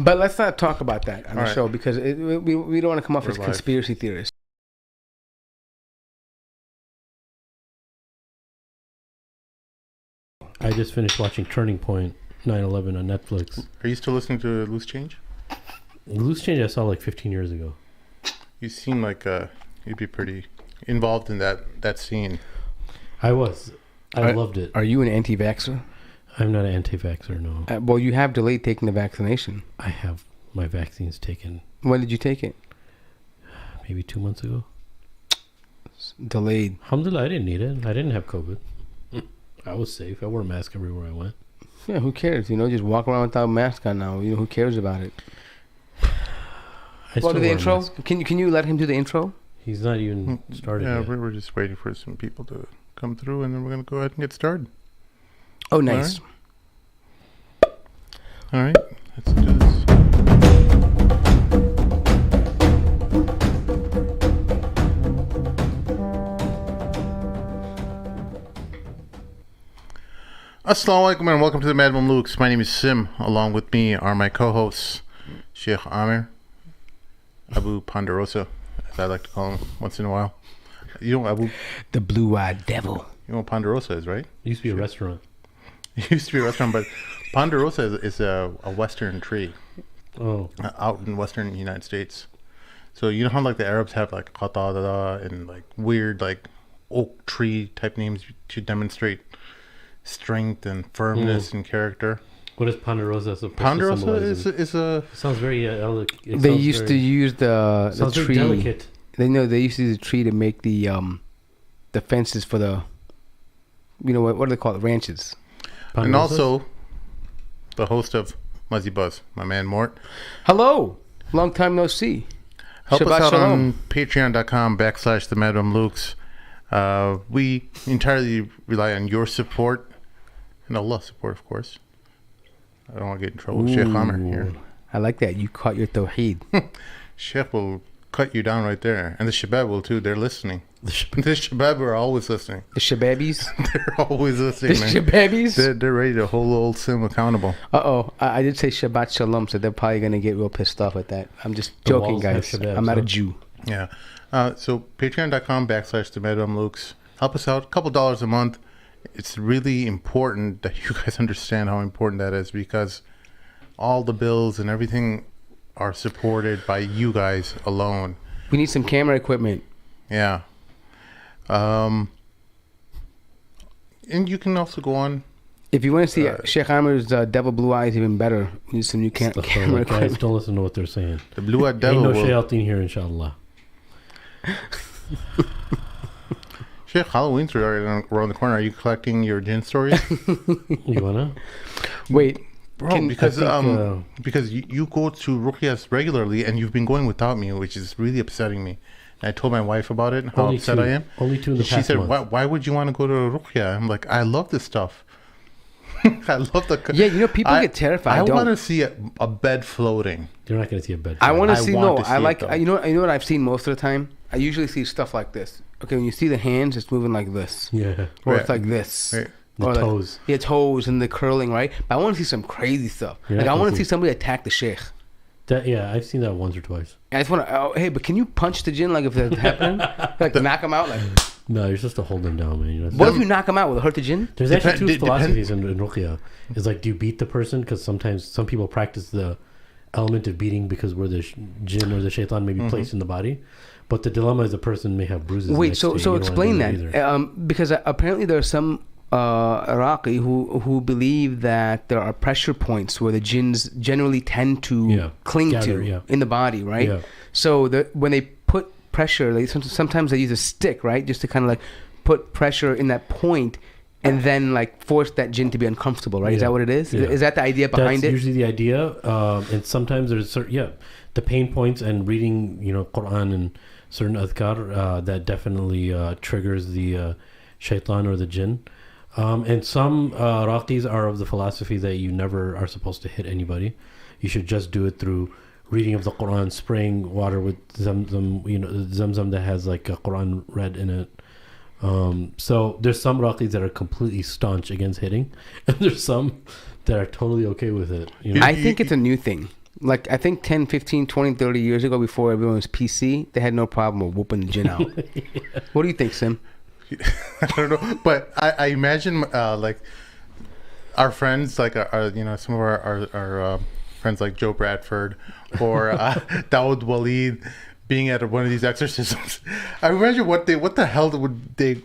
But let's not talk about that on All the right. show because we don't want to come off We're as live. conspiracy theorists. I just finished watching Turning Point 9/11 on Netflix. Are you still listening to Loose Change? Loose Change I saw like 15 years ago. You seem like you'd be pretty involved in that scene. I was. I loved it. Are you an anti-vaxxer? I'm not an anti-vaxxer, no. Well, you have delayed taking the vaccination. I have my vaccines taken When did you take it? maybe 2 months ago. Delayed. Alhamdulillah, I didn't need it. I didn't have COVID. I was safe. I wore a mask everywhere I went. Yeah, who cares? Just walk around without a mask on now. Who cares about it? I Well, do the wear a intro. mask. Can you let him do the intro? He's not even started Yeah, yet. we're just waiting for some people to come through, and then we're gonna go ahead and get started. Oh, nice. All right, let's do this. Assalamu alaikum and welcome to the Mad Mamluks. My name is Sim. Along with me are my co-hosts, Sheikh Amir, Abu Ponderosa, as I like to call him once in a while. You know Abu, The blue-eyed devil. you know what Ponderosa is, right? It used to be a restaurant. It used to be a restaurant, but Ponderosa is a western tree Oh. out in western United States. So you know how like the Arabs have like qatada and like weird like oak tree type names to demonstrate strength and firmness and character. What is Ponderosa supposed to Ponderosa symbolize? is a It sounds very They used to use the sounds very tree. delicate. They used to use the tree to make the fences for the what do they call it, ranches. and Ponderosa? also the host of Muzzy Buzz, my man Mort. Hello, long time no see. Help Shabbat us out shalom. on patreon.com/the Mad Mamluks. We entirely rely on your support and Allah's support, of course. I don't want to get in trouble with Sheikh Amr here. I like that. You caught your tawheed. Sheikh will cut you down right there. And the Shabab will too. They're listening. The Shabab are always listening. The shababis. They're always The listening, man. shababis. They're ready to hold old Sim accountable. Uh-oh. I did say Shabbat Shalom, so they're probably going to get real pissed off at that. I'm just The joking, walls have guys. shababs, I'm not a huh? Jew. Yeah. So patreon.com/the Mad Mamluks. Help us out. A couple dollars a month. It's really important that you guys understand how important that is because all the bills and everything are supported by you guys alone. We need some camera equipment. Yeah. And you can also go on. If you want to see Sheikh Amir's devil blue eyes even better, we need some new camera Guys, equipment. don't listen to what they're saying. The Blue-Eyed Ain't Devil no will... shayateen here, inshallah. Sheikh, Halloween's right around the corner. Are you collecting your jinn stories? You wanna? Wait. Bro, because I think, because you go to ruqyas regularly and you've been going without me, which is really upsetting me. And I told my wife about it, how upset I am. Only two in the She past said, month. why would you want to go to a ruqya? I'm like, I love this stuff. I love the... Yeah, people get terrified. I don't. want to see a bed floating. You're not gonna see a bed. I want I to see. want No, to see I it, like. though. You know what I've seen most of the time. I usually see stuff like this. Okay, when you see the hands, it's moving like this, Yeah. or Right. it's like this. Right. The Or like- toes. Yeah, toes and the curling, right? But I want to see some crazy stuff. Yeah, Like I I want can to see see. somebody attack the sheikh. Yeah, I've seen that once or twice. I just want to. Oh, hey, but can you punch the jinn like if that's happening? Like knock him out. Like No, you're supposed to hold them down, man. what if you knock him out? Will it hurt the jinn? There's actually two Depend- philosophies in Ruqya. It's like, do you beat the person? Because sometimes some people practice the element of beating because where the jinn or the shaitan may be placed in the body. But the dilemma is the person may have bruises. Wait, next to you. so You don't explain wanna do that. Because apparently there are some Iraqi who believe that there are pressure points where the jinns generally tend to cling Gather, to in the body, right? Yeah. So when they put pressure, sometimes they use a stick, right, just to kind of like put pressure in that point, and then like force that jinn to be uncomfortable, right? Is Yeah. that what it is? Yeah. Is that the idea behind That's it? usually the idea. And sometimes there's the pain points and reading, Quran and certain adhkar that definitely triggers the shaitan or the jinn. And some Raqis are of the philosophy that you never are supposed to hit anybody. You should just do it through reading of the Quran, spraying water with zamzam that has like a Quran read in it. So there's some Raqis that are completely staunch against hitting, and there's some that are totally okay with it. I think it's a new thing. Like, I think 10, 15, 20, 30 years ago, before everyone was PC, they had no problem with whooping the jinn out. What do you think, Sim? I don't know, but I imagine like our friends, like some of our friends like Joe Bradford or Dawood Walid being at one of these exorcisms. I imagine what the hell would they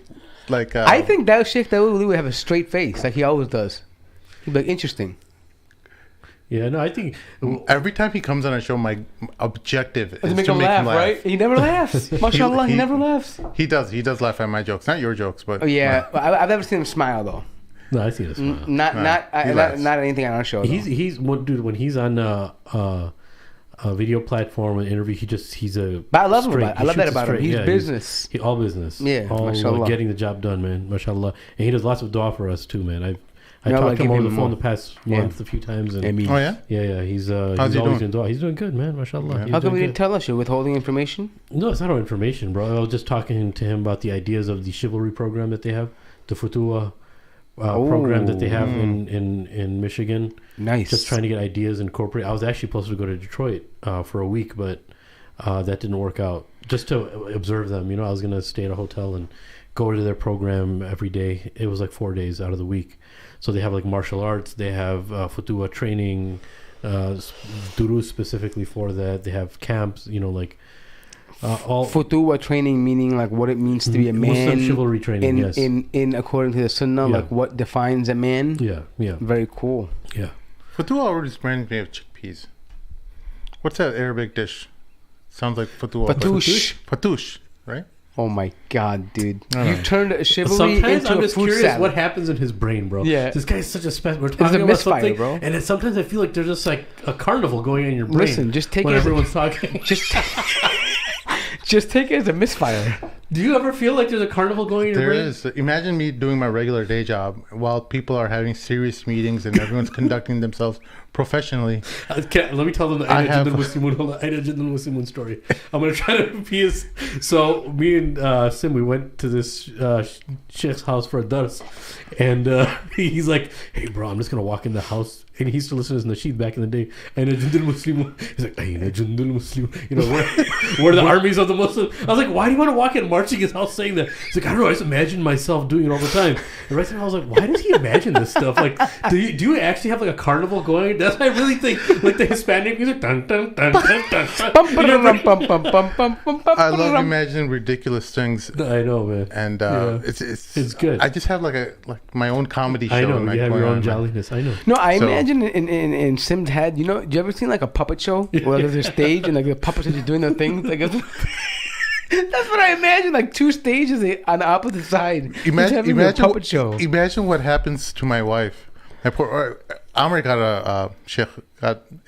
like? I think that Sheikh Dawood Walid would have a straight face, like he always does. He'd be like, interesting. Yeah, no, I think every time he comes on a show, my objective is to make him laugh, right? He never laughs. MashaAllah, he never laughs. He does laugh at my jokes, not your jokes, but oh yeah, I've never seen him smile though. No, I see him smile. Not anything on our show. He's dude. When he's on a video platform and interview, he's a. But I love him. I love that about him. He's business. He's all business. Yeah, all getting the job done, man. MashaAllah, and he does lots of dua for us too, man. I talked to him over the phone the past month a few times. And, oh yeah, yeah. He's always doing dua. He's doing good, man. MashaAllah. Yeah. How come you didn't tell us? You're withholding information? No, it's not all information, bro. I was just talking to him about the ideas of the Chivalry program that they have, the Futua program that they have in Michigan. Nice. Just trying to get ideas incorporated. I was actually supposed to go to Detroit for a week, but that didn't work out. Just to observe them, I was gonna stay at a hotel and go to their program every day. It was like 4 days out of the week. So they have like martial arts. They have Futua training, durus specifically for that. They have camps. All Futua training, meaning like what it means to be a man. Muslim chivalry training. Yes. In according to the Sunnah, like what defines a man. Yeah. Very cool. Yeah. Futua already reminds me of chickpeas. What's that Arabic dish? Sounds like futua. Fatouche, right? Oh my God, dude! You've turned a chivalry sometimes into I'm a just fruit curious salad. What happens in his brain, bro. Yeah, this guy's such a special. We're it's talking a about misfire, something, bro. And then sometimes I feel like there's just like a carnival going on in your brain. Listen, just take when it everyone's talking. Just take it as a misfire. Do you ever feel like there's a carnival going in your brain? There is. Imagine me doing my regular day job while people are having serious meetings and everyone's conducting themselves professionally. Let me tell them the Aida Jinn Muslimun story. I'm going to try to be his... So me and Sim, we went to this sheikh's house for a dars. And he's like, hey, bro, I'm just going to walk in the house. And he used to listen to this nasheed back in the day. Aina Jundul Muslimun. He's like, Aina Jundul Muslimun. We're the armies of the Muslims. I was like, why do you want to walk in marching his house saying that? He's like, I don't know. I just imagine myself doing it all the time. And right then I was like, why does he imagine this stuff? Like, do you actually have like a carnival going? That's what I really think. Like the Hispanic music. Dun, dun, dun, dun, dun, dun. I love imagining ridiculous things. I know, man. And it's good. I just have like my own comedy show. I know. You have your own jolliness. I know. No, I imagine in Sim's head, do you ever seen like a puppet show where there's a stage and like the puppets are just doing their things? Like that's what I imagine, like two stages on the opposite side. Imagine a puppet show. Imagine what happens to my wife. Amr got a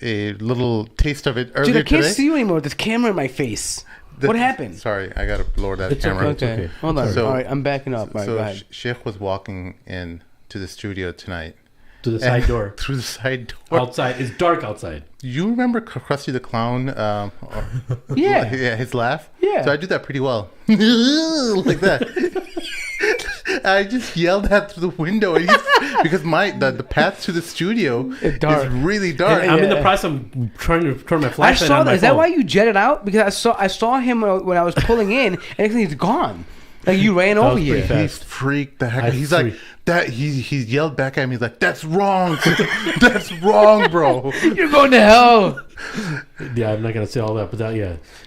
little taste of it earlier today. Dude, I can't see you anymore with this camera in my face. What happened? Sorry, I got to lower that camera. Okay. Hold on. All right, I'm backing up. All right, go ahead. Sheikh was walking in to the studio tonight. To the side door. Through the side door. Outside. It's dark outside. You remember Krusty the Clown? Yeah, his laugh? Yeah. So I do that pretty well. Like that. I just yelled that through the window because the path to the studio is really dark. I'm in the process of trying to turn my flashlight on my phone. Is that why you jetted out? Because I saw him when I was pulling in, and he's gone. Like you ran over here. He's freaked the heck. He's like that. He yelled back at me. He's like, "That's wrong. That's wrong, bro. You're going to hell." Yeah, I'm not gonna say all that, but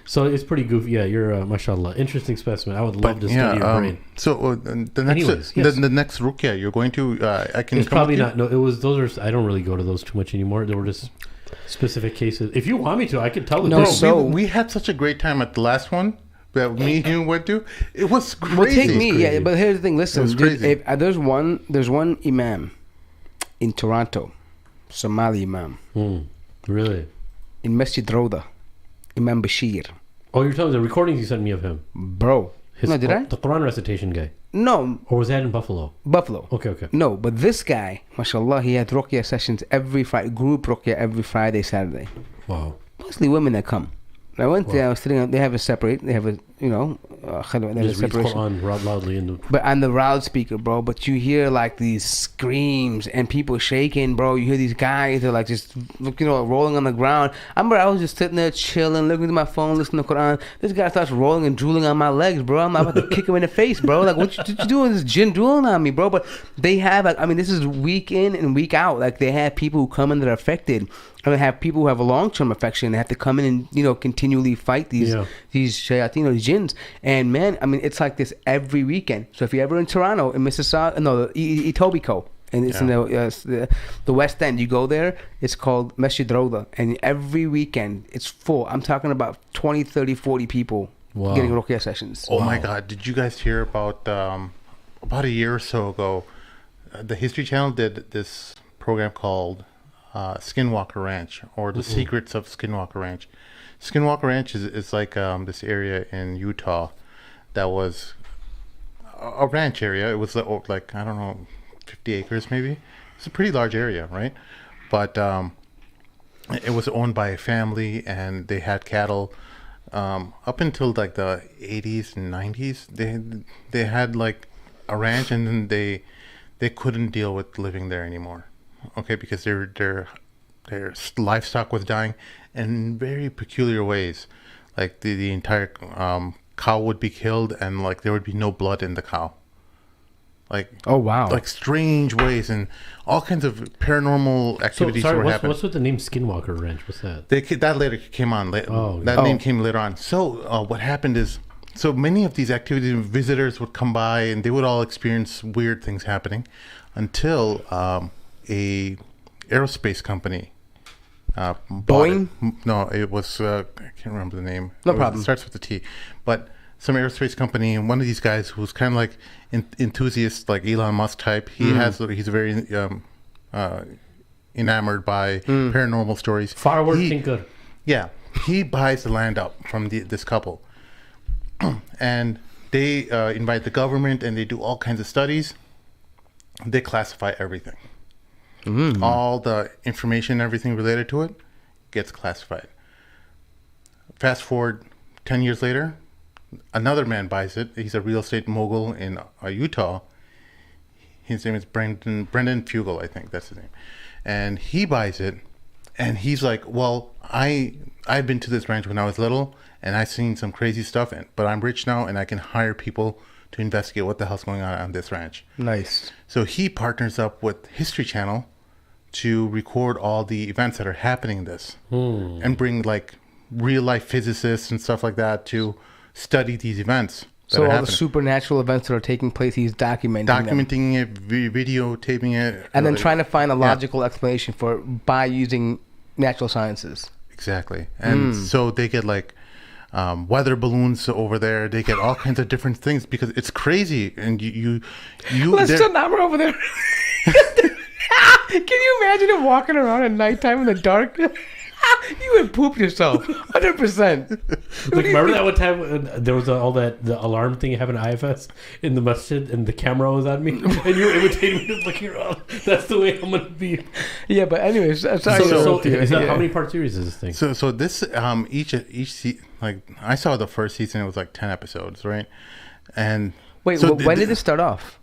so it's pretty goofy. Yeah, you're mashallah, interesting specimen. I would love to study your brain. So the next ruqya you're going to, I can. It's probably not. No, it was those are. I don't really go to those too much anymore. There were just specific cases. If you want me to, I can tell. We had such a great time at the last one that me and you went to. It was crazy. Well, take me. Yeah, but here's the thing. Listen, dude, there's one Imam in Toronto, Somali Imam. Really? In Masjid Roda, Imam Bashir. Oh, you're telling me the recordings you sent me of him, bro? No, did I? The Quran recitation guy. No. Or was that in Buffalo? Buffalo. Okay. No, but this guy, mashallah, he had ruqya sessions every Friday, group ruqya every Friday, Saturday. Wow. Mostly women that come. I went there. I was sitting. They have a separate. They have a Just reads Quran loudly in the. But on the loudspeaker, bro. But you hear like these screams and people shaking, bro. You hear these guys, they're like just, rolling on the ground. I remember I was just sitting there chilling, looking at my phone, listening to Quran. This guy starts rolling and drooling on my legs, bro. I'm about to kick him in the face, bro. Like, what you doing? This jinn drooling on me, bro. But they have, this is week in and week out. Like, they have people who come in that are affected. And they have people who have a long-term affection. They have to come in and, continually fight these shayateen or jinns. And, man, it's like this every weekend. So if you're ever in Toronto, in Mississauga, Etobicoke, and it's in the West End, you go there, it's called Masjid Roda. And every weekend, it's full. I'm talking about 20, 30, 40 people getting ruqyah sessions. Oh, my God. Did you guys hear about a year or so ago, the History Channel did this program called Skinwalker Ranch, or the secrets of Skinwalker Ranch. Skinwalker Ranch is like this area in Utah that was a ranch area. It was like, I don't know, 50 acres maybe. It's a pretty large area, right? But it was owned by a family, and they had cattle up until like the 80s and 90s. They had like a ranch, and then they couldn't deal with living there anymore. Okay, because their livestock was dying in very peculiar ways. Like the entire cow would be killed, and like there would be no blood in the cow. Like, oh wow, like strange ways, and all kinds of paranormal activities were happening. What's with the name Skinwalker Ranch? What's that? That later came on. Name came later on. So what happened is, so many of these activities, visitors would come by, and they would all experience weird things happening, until a aerospace company. Boeing? No, it was I can't remember the name. No problem. It starts with a T, but some aerospace company, and one of these guys who's kind of like enthusiast, like Elon Musk type. He's very enamored by paranormal stories. Forward thinker. Yeah, he buys the land up from this couple, and they invite the government, and they do all kinds of studies. They classify everything. All the information, everything related to it, gets classified. Fast forward 10 years later, another man buys it. He's a real estate mogul in Utah. His name is Brendan Fugel, I think that's his name. And he buys it, and he's like, well, I've been to this ranch when I was little, and I've seen some crazy stuff, but I'm rich now, and I can hire people to investigate what the hell's going on this ranch. Nice. So he partners up with History Channel to record all the events that are happening in this, and bring like real life physicists and stuff like that to study these events. So all the supernatural events that are taking place, he's documenting it, videotaping it, and then trying to find a logical explanation for it by using natural sciences. Exactly. And so they get like weather balloons over there. They get all kinds of different things because it's crazy. And you listen, now we're over there. Can you imagine him walking around at nighttime in the dark? You would poop yourself, 100%. Like, remember that one time there was the alarm thing you have in IFS in the masjid, and the camera was on me, and you were imitating me looking around. That's the way I'm gonna be. Yeah, but anyways, how many part series is this thing? So this each like I saw the first season. It was like 10 episodes, right? And wait, so when did it start off?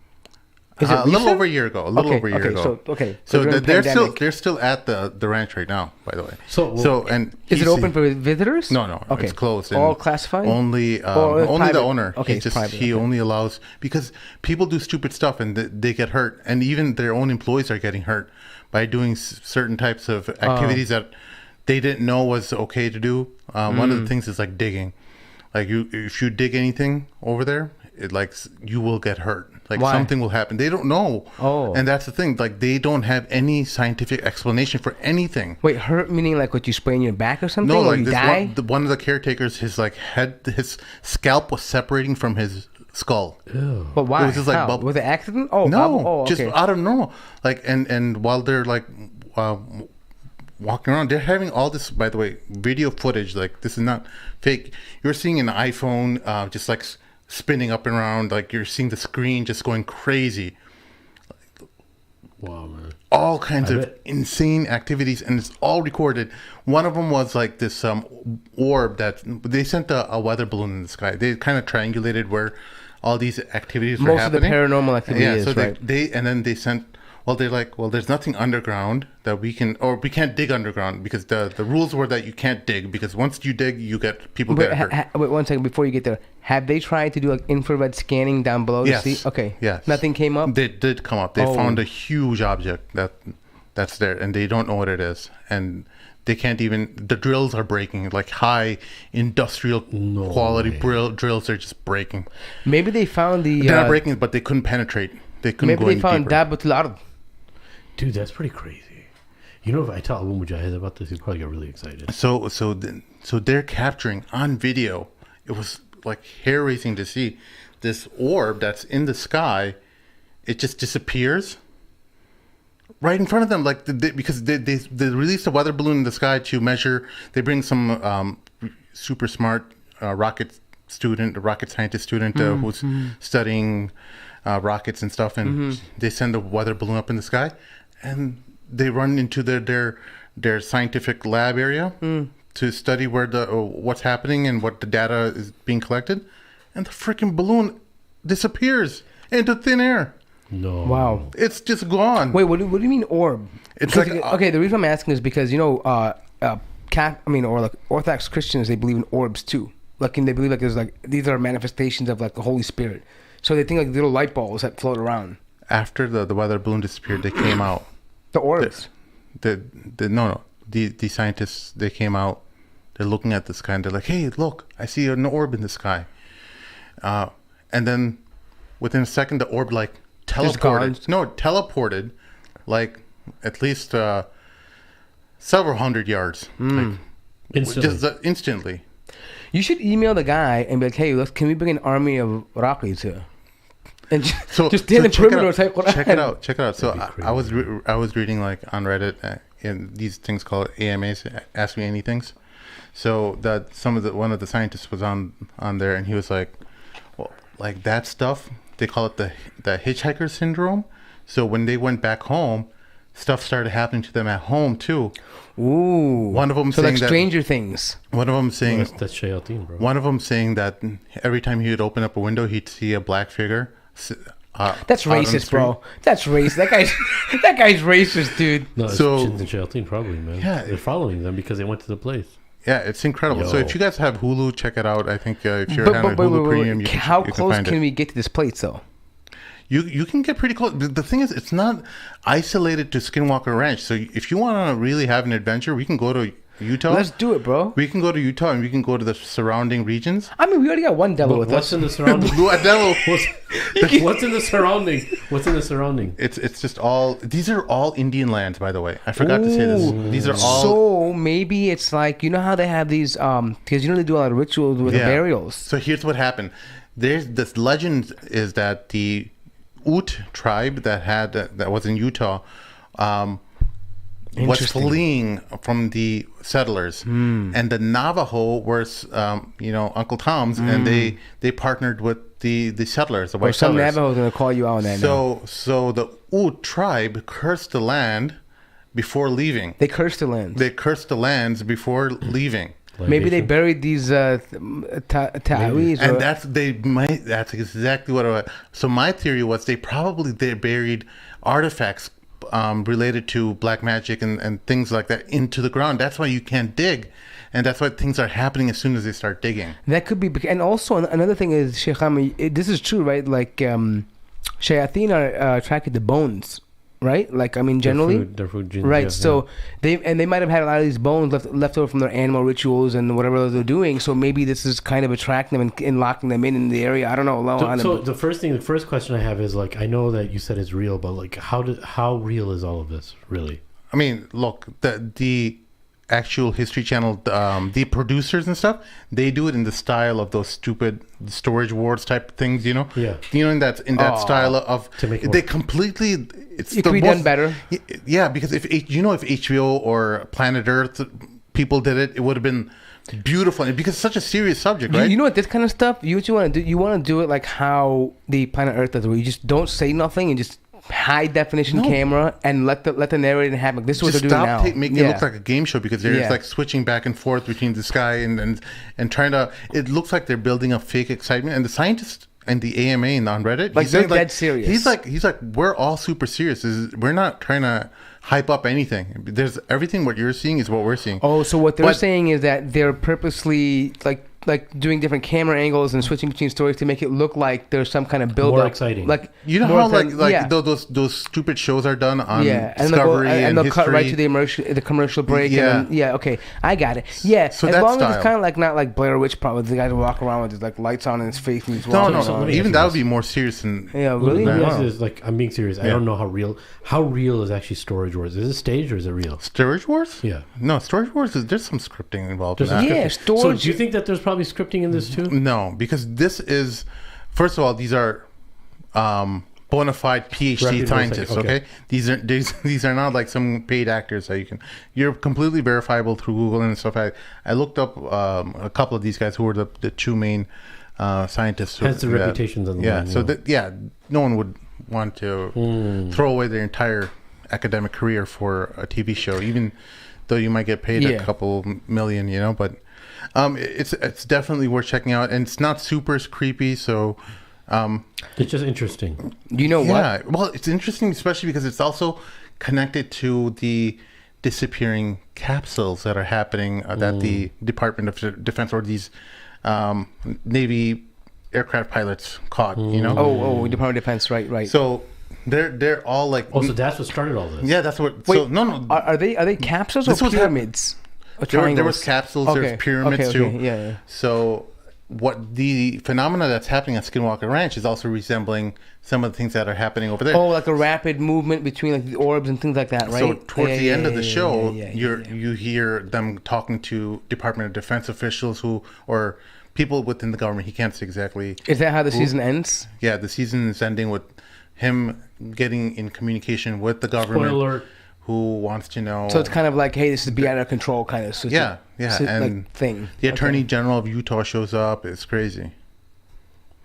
Is it a little over a year ago. So they're still at the ranch right now, by the way. And is it open for visitors? No. Okay. It's closed. All classified? Only the owner. Okay, he only allows, because people do stupid stuff and they get hurt, and even their own employees are getting hurt by doing certain types of activities that they didn't know was okay to do. One of the things is like digging. Like if you dig anything over there, you will get hurt. Like Why? Something will happen. They don't know. Oh. And that's the thing. Like they don't have any scientific explanation for anything. Wait, hurt meaning like what, you sprain your back or something? No, or like you die? One of the caretakers, his scalp was separating from his skull. Ew. But why? It was just like How? Was it accident? Oh, no, okay. Just out of normal. Like and while they're like walking around, they're having all this, by the way, video footage. Like this is not fake. You're seeing an iPhone just like spinning up and around, like you're seeing the screen just going crazy. Wow, man. All kinds I of bet. insane activities, and it's all recorded. One of them was like this orb that they sent a weather balloon in the sky. They kind of triangulated where all these activities were Most happening. of the paranormal activity Yeah, is, so right? they sent. Well, they're like, well, there's nothing underground that we can, or we can't dig underground because the rules were that you can't dig because once you dig, people Wait, get hurt. wait 1 second before you get there. Have they tried to do like infrared scanning down below Yes. to see? Okay. Yes. Nothing came up? They did come up. They Oh. found a huge object that's there, and they don't know what it is, and they can't even. The drills are breaking, like high industrial No quality way. drills are just breaking. Maybe they found the... They're not breaking, but they couldn't penetrate. They couldn't maybe go they any found deeper. Dabatul Ard. Dude, that's pretty crazy. You know, if I tell Abu Mujahid about this, he'd probably get really excited. So they're capturing on video. It was like hair raising to see this orb that's in the sky. It just disappears right in front of them, like because they released a weather balloon in the sky to measure. They bring some super smart rocket scientist student who's studying rockets and stuff, and they send a weather balloon up in the sky, and they run into their scientific lab area to study where what's happening and what the data is being collected, and the freaking balloon disappears into thin air. No. Wow. It's just gone. Wait, what do you mean orb? It's 'Cause, like okay, the reason I'm asking is because, you know, or like Orthodox Christians, they believe in orbs too. Like, and they believe like there's like, these are manifestations of like the Holy Spirit. So they think like little light balls that float around. After the weather balloon disappeared, they came out. The orbs. The scientists, they came out. They're looking at the sky and they're like, "Hey, look! I see an orb in the sky." And then within a second, the orb like Just gone. teleported, like at least several hundred yards, like Instantly. just instantly. You should email the guy and be like, hey, look, can we bring an army of Iraqis here? And just stand in check it perimeter. out. Say, Check it out. Check it out. So That'd be I was I was reading like on Reddit in these things called AMAs, Ask Me Anythings. So that one of the scientists was on there, and he was like, well, like that stuff, they call it the hitchhiker syndrome. So when they went back home, stuff started happening to them at home too. ooh. One of them so saying like that- Stranger Things. One of them saying That's shayateen, bro. one of them saying that every time he would open up a window, he'd see a black figure. That's out on the racist, street. bro. That's racist. That guy's racist, dude. No, it's So- jinns and shayateen, probably, man. Yeah. They're following them because they went to the place. Yeah, it's incredible. So Yo. if you guys have Hulu, check it out. I think if you're having Hulu Premium, you How can close find can it. we get to this place, though? You can get pretty close. The thing is, it's not isolated to Skinwalker Ranch. So if you want to really have an adventure, we can go to Utah. Let's do it, bro. We can go to Utah and we can go to the surrounding regions. I mean, we already got one devil with What's us. in the surrounding? Blue Devil. What's in the surrounding? What's in the surrounding? It's just all. These are all Indian lands, by the way. I forgot to say this. Ooh. These are all. So maybe it's like, you know how they have these, because you know they do a lot of rituals with the burials. So here's what happened. There's this legend is that the Ute tribe that was in Utah was Interesting. fleeing from the settlers, and the Navajo were, Uncle Tom's, and they partnered with the settlers, the Or white some settlers. Navajo's going to call you out on that now. So the Ute tribe cursed the land before leaving. They cursed the land. They cursed the lands before leaving. Maybe they Libation. buried these ta'aweez. And that's exactly what it was. So my theory was they buried artifacts related to black magic and things like that into the ground. That's why you can't dig, and that's why things are happening as soon as they start digging. That could be, and also another thing is, Sheikh Ahmed, this is true, right? Like, shayateen are attracted to bones, right? Like, I mean, generally, Their food jinns, right? yeah, So they might have had a lot of these bones left over from their animal rituals and whatever they're doing. So maybe this is kind of attracting them and locking them in the area. I don't know. Allahu So, alam. so the first question I have is like, I know that you said it's real, but like, how real is all of this really? I mean, look, the actual History Channel, the producers and stuff, they do it in the style of those stupid storage wars type things, you know? Yeah. You know, in that style of To make it they more- completely. It's It could be done better. Yeah, because if HBO or Planet Earth people did it, it would have been beautiful. And because it's such a serious subject, right? You know what? This kind of stuff. You want to do? You want to do it like how the Planet Earth does, where you just don't say nothing and just high definition camera and let the narrator have it. This is what Just they're doing now. Making it look like a game show because they're like switching back and forth between this guy and trying to. It looks like they're building a fake excitement, and the scientists and the AMA and on Reddit, like they're dead serious. He's like, we're all super serious. We're not trying to hype up anything. There's everything. What you're seeing is what we're seeing. Oh, so what they're saying is that they're purposely like doing different camera angles and switching between stories to make it look like there's some kind of build more up. exciting. Like you know how those stupid shows are done on Discovery and they'll History. cut right to the commercial break. Okay, I got it. Yeah, so as long as it's kind of like not like Blair Witch probably the guy walk around with his like lights on in his face and he's walking. No. Even that would be more serious than really. Like I'm being serious. I don't know how real is actually Storage Wars. Is it staged or is it real? Storage Wars? Yeah. No, Storage Wars there's some scripting involved. Storage. So do you think that there's probably scripting in this too? No, because this is, first of all, these are bona fide PhD scientists. Okay, these are not like some paid actors that you're completely verifiable through Google and stuff. I looked up a couple of these guys who were the two main scientists. Hence the reputations on the line. So no one would want to throw away their entire academic career for a TV show, even though you might get paid a couple million, but. It's definitely worth checking out, and it's not super creepy. So, it's just interesting. You know what? Yeah, well, it's interesting, especially because it's also connected to the disappearing capsules that are happening that the Department of Defense or these Navy aircraft pilots caught. Oh, Department of Defense, right. So they're all like. Oh, so that's what started all this. Yeah, that's what. Wait, so no. Are they capsules or pyramids? There was capsules, there's pyramids too. Yeah. So what the phenomena that's happening at Skinwalker Ranch is also resembling some of the things that are happening over there. Oh, like a rapid movement between like the orbs and things like that, right? So towards the end of the show, you hear them talking to Department of Defense officials or people within the government. He can't say exactly. Is that how the season ends? Yeah, the season is ending with him getting in communication with the government. Spoiler alert. Who wants to know? So it's kind of like, hey, this is be out of control kind of and like thing. The Attorney General of Utah shows up. It's crazy.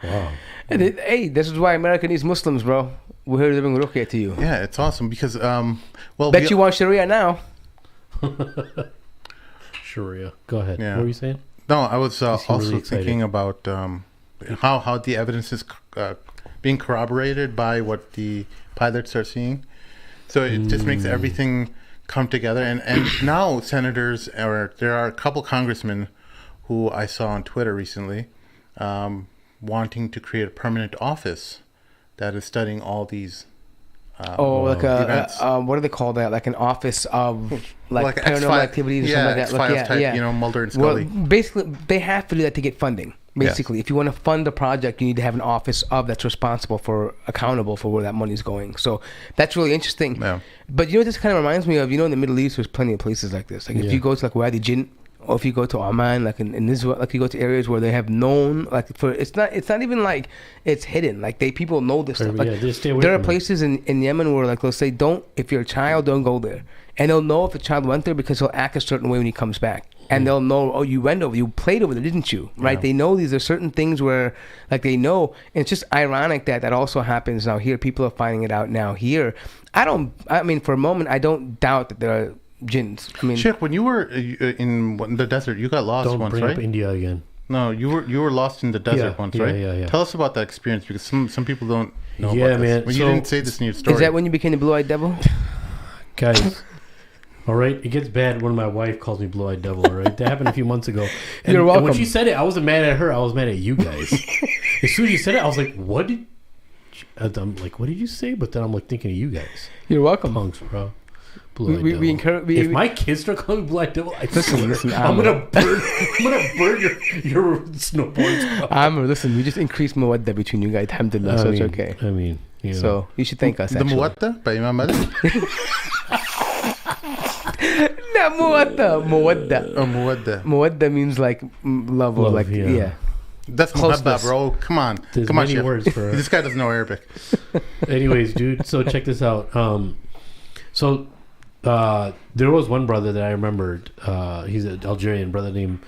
Wow. And hey, this is why America needs Muslims, bro. We're here to bring ruqyah to you. Yeah, it's awesome because Bet you want Sharia now. Sharia. Go ahead. Yeah. What were you saying? No, I was also really thinking about how the evidence is being corroborated by what the pilots are seeing. So it just makes everything come together. And now senators, or there are a couple congressmen who I saw on Twitter recently wanting to create a permanent office that is studying all these events. What do they call that? Like an office of like paranormal X-Files, activities or something like that. X-Files type, Mulder and Scully. Well, basically, they have to do that to get funding. Basically, if you want to fund a project, you need to have an office that's accountable for where that money's going. So that's really interesting. Yeah. But this kind of reminds me of, in the Middle East, there's plenty of places like this. Like if you go to like Wadi Jinn, or if you go to Oman, like in Israel, like you go to areas where they have known, like it's not even like it's hidden. Like people know this stuff. Like there are places in Yemen where like they'll say, if you're a child, don't go there. And they'll know if the child went there because he'll act a certain way when he comes back. And they'll know, you played over there, didn't you? Right? Yeah. They know these are certain things where, like, they know. And it's just ironic that also happens now here. People are finding it out now here. For a moment, I don't doubt that there are jinns. Sheikh, when you were in the desert, you got lost once, right? Don't bring up India again. No, you were lost in the desert once, right? Yeah. Tell us about that experience because some people don't know about man. this. Well, you didn't say this in your story. Is that when you became the blue-eyed devil? Guys... All right, it gets bad when my wife calls me blue-eyed devil. All right, that happened a few months ago. And, You're welcome. And when she said it, I wasn't mad at her. I was mad at you guys. As soon as you said it, I was like, "What did?" I'm like, "What did you say?" But then I'm like thinking of you guys. You're welcome, punks, bro. Blue-eyed devil. If my kids start calling me blue-eyed devil, listen. I'm gonna burn your snowboards. Listen. We just increased mawadda between you guys, alhamdulillah. So it's okay. So you should thank us. The muwatta by Imam Malik. Not muwadda. Muwadda means like love or like That's muhabba, bro. Come on. There's Come on, many words for it. This guy doesn't know Arabic. Anyways, dude. So check this out. There was one brother that I remembered. He's an Algerian brother named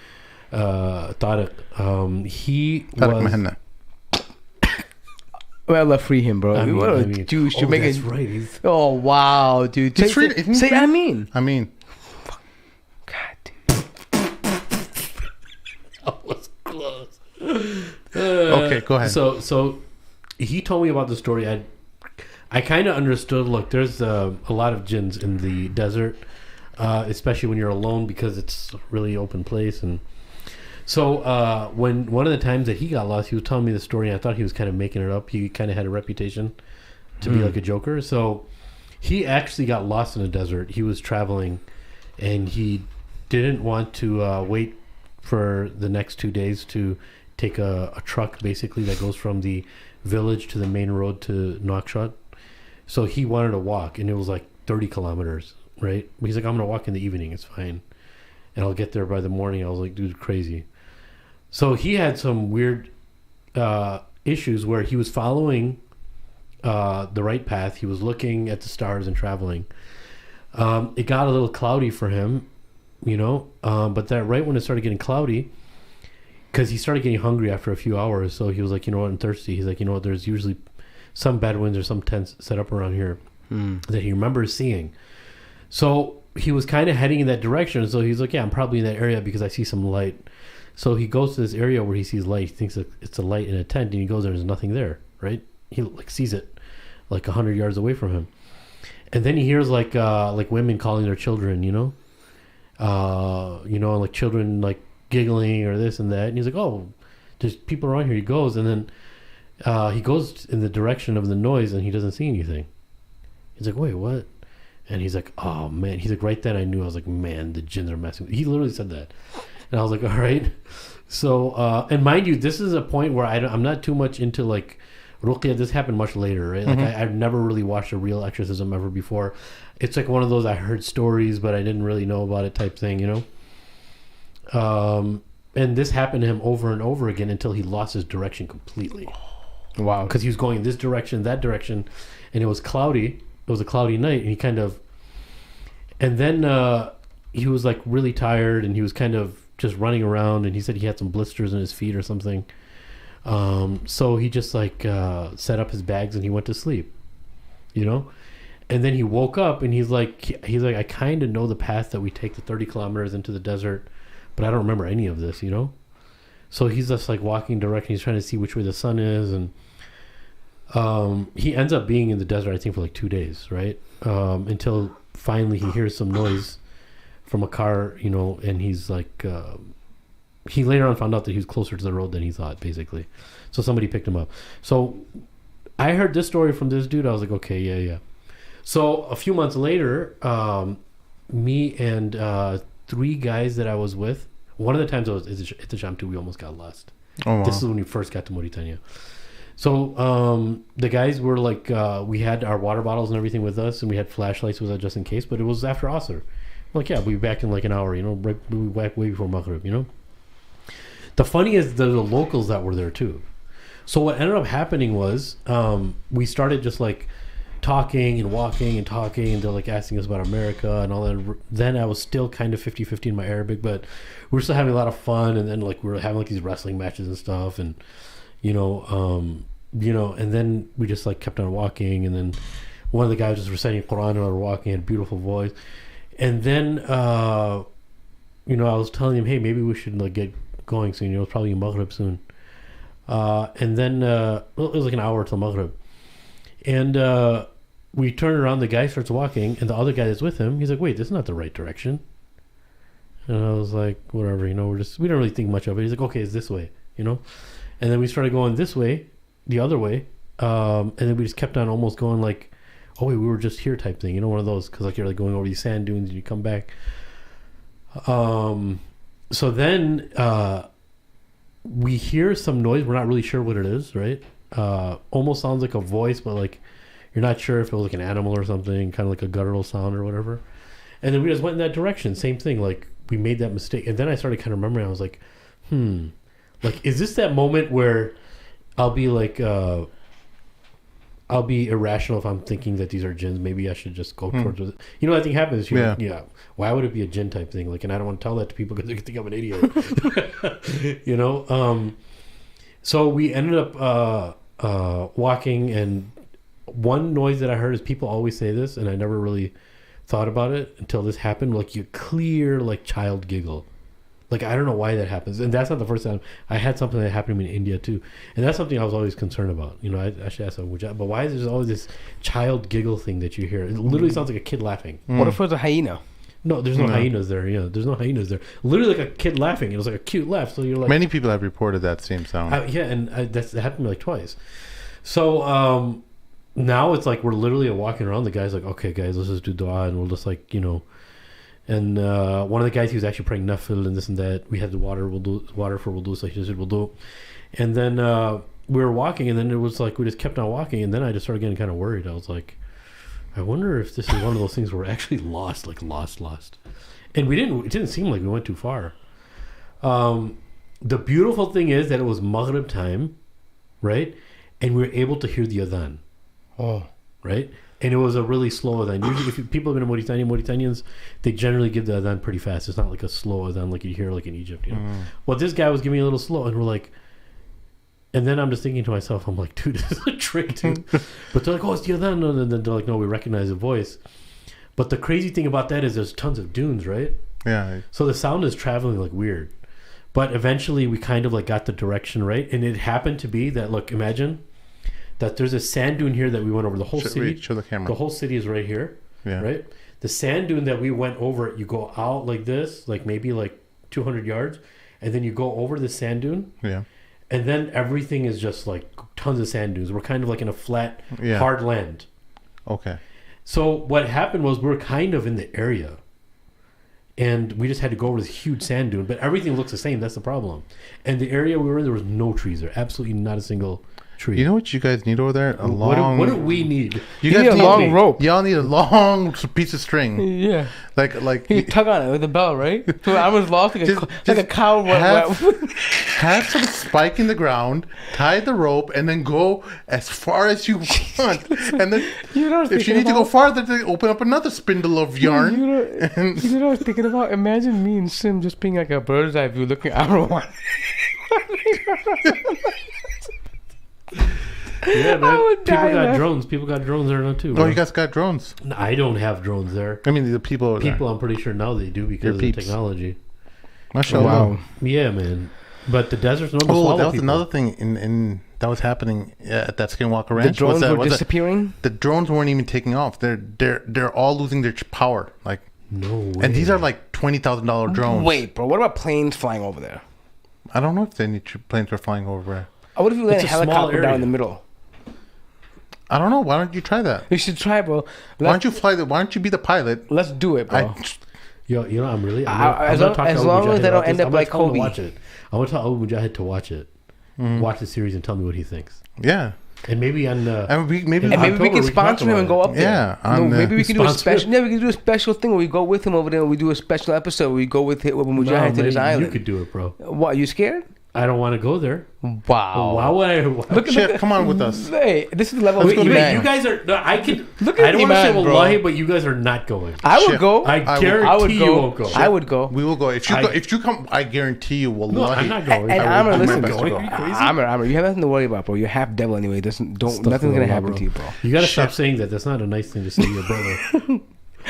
Tariq. He Tariq was. Mahanna. Well, let's free him, bro. What a Jew should make that's it. right. He's, Oh wow, dude. He's free. Isn't he Say free? I mean. I mean, God, dude. that was close. okay, go ahead. So he told me about the story. I kind of understood. Look, there's a lot of jinns in the desert, especially when you're alone because it's a really open place. And so when one of the times that he got lost, he was telling me the story, and I thought he was kind of making it up. He kind of had a reputation to be like a joker. So he actually got lost in the desert. He was traveling, and he didn't want to wait for the next 2 days to take a truck, basically, that goes from the village to the main road to Nouakchott. So he wanted to walk, and it was like 30 kilometers, right? But he's like, I'm going to walk in the evening. It's fine. And I'll get there by the morning. I was like, dude, crazy. So he had some weird issues where he was following the right path. He was looking at the stars and traveling. It got a little cloudy for him, but that right when it started getting cloudy, because he started getting hungry after a few hours, so he was like, I'm thirsty. He's like, there's usually some Bedouins or some tents set up around here that he remembers seeing. So he was kind of heading in that direction. So he's like, yeah, I'm probably in that area because I see some light. So he goes to this area where he sees light. He thinks that it's a light in a tent, and he goes there and there's nothing there, right? He like sees it like 100 yards away from him. And then he hears like women calling their children, and like children like giggling or this and that. And he's like, oh, there's people around here. He goes, and then he goes in the direction of the noise, and he doesn't see anything. He's like, wait, what? And he's like, oh man. He's like, right then I knew. I was like, man, the jinns are messing with me. He literally said that. And I was like, all right. So, and mind you, this is a point where I'm not too much into like ruqya. This happened much later, right? Like I've never really watched a real exorcism ever before. It's like one of those I heard stories, but I didn't really know about it type thing, And this happened to him over and over again until he lost his direction completely. Wow. Because he was going this direction, that direction, and it was cloudy. It was a cloudy night, and and then he was like really tired, and he was kind of just running around, and he said he had some blisters in his feet or something. So he just like set up his bags and he went to sleep, and then he woke up and he's like, I kind of know the path that we take the 30 kilometers into the desert, but I don't remember any of this, So he's just like walking directly. He's trying to see which way the sun is. And he ends up being in the desert, I think, for like 2 days, right? Until finally he hears some noise from a car, and he's like, he later on found out that he was closer to the road than he thought, basically. So somebody picked him up. So I heard this story from this dude. I was like, okay, yeah. So a few months later, me and 3 guys that I was with, one of the times I was at the Sham too, we almost got lost. Oh, wow. This is when we first got to Mauritania. So the guys were like, we had our water bottles and everything with us, and we had flashlights with us just in case, but it was after Asr. Like, yeah, we'll be back in like an hour, right, we'll be back way before Maghrib, The funny is the locals that were there too. So what ended up happening was we started just like talking and walking and talking, and they're like asking us about America and all that. Then I was still kind of 50-50 in my Arabic, but we were still having a lot of fun. And then like we were having like these wrestling matches and stuff, and and then we just like kept on walking. And then one of the guys was reciting Quran and we were walking, had a beautiful voice. And then I was telling him, hey, maybe we should like get going soon. It's probably Maghrib soon. And then it was like an hour till Maghrib. And we turn around, the guy starts walking, and the other guy that's with him, he's like, wait, this is not the right direction. And I was like, whatever, we don't really think much of it. He's like, okay, it's this way, And then we started going this way, the other way. And then we just kept on almost going like, oh wait, we were just here type thing, one of those, because like you're like going over these sand dunes and you come back. So then we hear some noise. We're not really sure what it is, right? Almost sounds like a voice, but like you're not sure if it was like an animal or something, kind of like a guttural sound or whatever. And then we just went in that direction. Same thing. Like we made that mistake. And then I started kind of remembering. I was like, like, is this that moment where I'll be like, I'll be irrational if I'm thinking that these are jinns. Maybe I should just go towards it. I think happens. Yeah. Why would it be a jinn type thing? Like, and I don't want to tell that to people because they think I'm an idiot. So we ended up walking, and one noise that I heard is people always say this, and I never really thought about it until this happened. Like, you clear like child giggle. Like, I don't know why that happens, and that's not the first time. I had something that happened to me in India too, and that's something I was always concerned about. You know, I should ask them, but why is there always this child giggle thing that you hear? It literally sounds like a kid laughing. What if it was a hyena? No, there's no hyenas there. Yeah, there's no hyenas there. Literally like a kid laughing. It was like a cute laugh. So you're like, many people have reported that same sound. yeah, and that happened to me like twice. So now it's like we're literally walking around. The guy's like, okay, guys, let's just do dua, and we'll just like, you know. And one of the guys, he was actually praying nafil and this and that. We had the water for wudu, so he just said wudu. And then we were walking, and then it was like we just kept on walking, and then I just started getting kind of worried. I was like, I wonder if this is one of those things where we're actually lost. And it didn't seem like we went too far. The beautiful thing is that it was Maghrib time, right? And we were able to hear the Adhan. Oh. Right? And it was a really slow Adhan. Usually if people have been in Mauritanians, they generally give the Adhan pretty fast. It's not like a slow Adhan like you hear like in Egypt. You know? Well, this guy was giving a little slow, and we're like, and then I'm just thinking to myself, I'm like, dude, this is a trick, dude. But they're like, oh, it's the Adhan. And then they're like, no, we recognize the voice. But the crazy thing about that is there's tons of dunes, right? Yeah. So the sound is traveling like weird. But eventually we kind of like got the direction right. And it happened to be that, look, imagine that there's a sand dune here that we went over. The whole city. Show the camera. The whole city is right here. Yeah. Right? The sand dune that we went over, you go out like this, like maybe like 200 yards. And then you go over the sand dune. Yeah. And then everything is just like tons of sand dunes. We're kind of like in a flat, hard land. Okay. So what happened was we were kind of in the area. And we just had to go over this huge sand dune. But everything looks the same. That's the problem. And the area we were in, there was no trees there. Absolutely not a single tree. You know what you guys need over there? A long... What do we need? You guys need a long rope. Y'all need a long piece of string. Yeah. Like you tug on it with a bell, right? So I was lost like a cow. Have some spike in the ground, tie the rope, and then go as far as you want. And then if you need to go farther, then open up another spindle of yarn. You know what I was thinking about? Imagine me and Sim just being like a bird's eye view looking out one. Yeah, man. People got drones there now too. Oh, you guys got drones? I don't have drones there. I mean, the people. I'm pretty sure now they do because of the technology. Mashallah. Wow. Yeah, man. But the desert's no. That was another thing in that was happening at that Skinwalker Ranch. The drones were disappearing. The drones weren't even taking off. They're all losing their power. Like no way. And these are like $20,000 drones. Wait, bro. What about planes flying over there? I don't know if any planes are flying over there. What if you land a helicopter down in the middle? I don't know. Why don't you try that? You should try, bro. Why don't you fly? Why don't you be the pilot? Let's do it, bro. I'm really. As long as they don't end up like Kobe. Watch it. I want to tell Abu Mujahid to watch it. Watch the series and tell me what he thinks. Yeah. And maybe on maybe we can sponsor him and go up there. Yeah, maybe we can do a special. Yeah, we can do a special thing where we go with him over there. And we do a special episode where we go with Mujahid to this island. You could do it, bro. What? You scared? I don't want to go there. Wow. Why would I? Look, come on with us. Hey, this is the level of Imam. Imam. You guys are. No, I can. Look at I don't want to say Imam, wallahi, but you guys are not going. I would go. I guarantee you won't go. I would go. We will go. If you come, I guarantee you, wallahi. No, I'm not going. And Amr, listen, Amr, you have nothing to worry about, bro. You're half devil anyway. Nothing's gonna happen to you, bro. You gotta stop saying that. That's not a nice thing to say to your brother.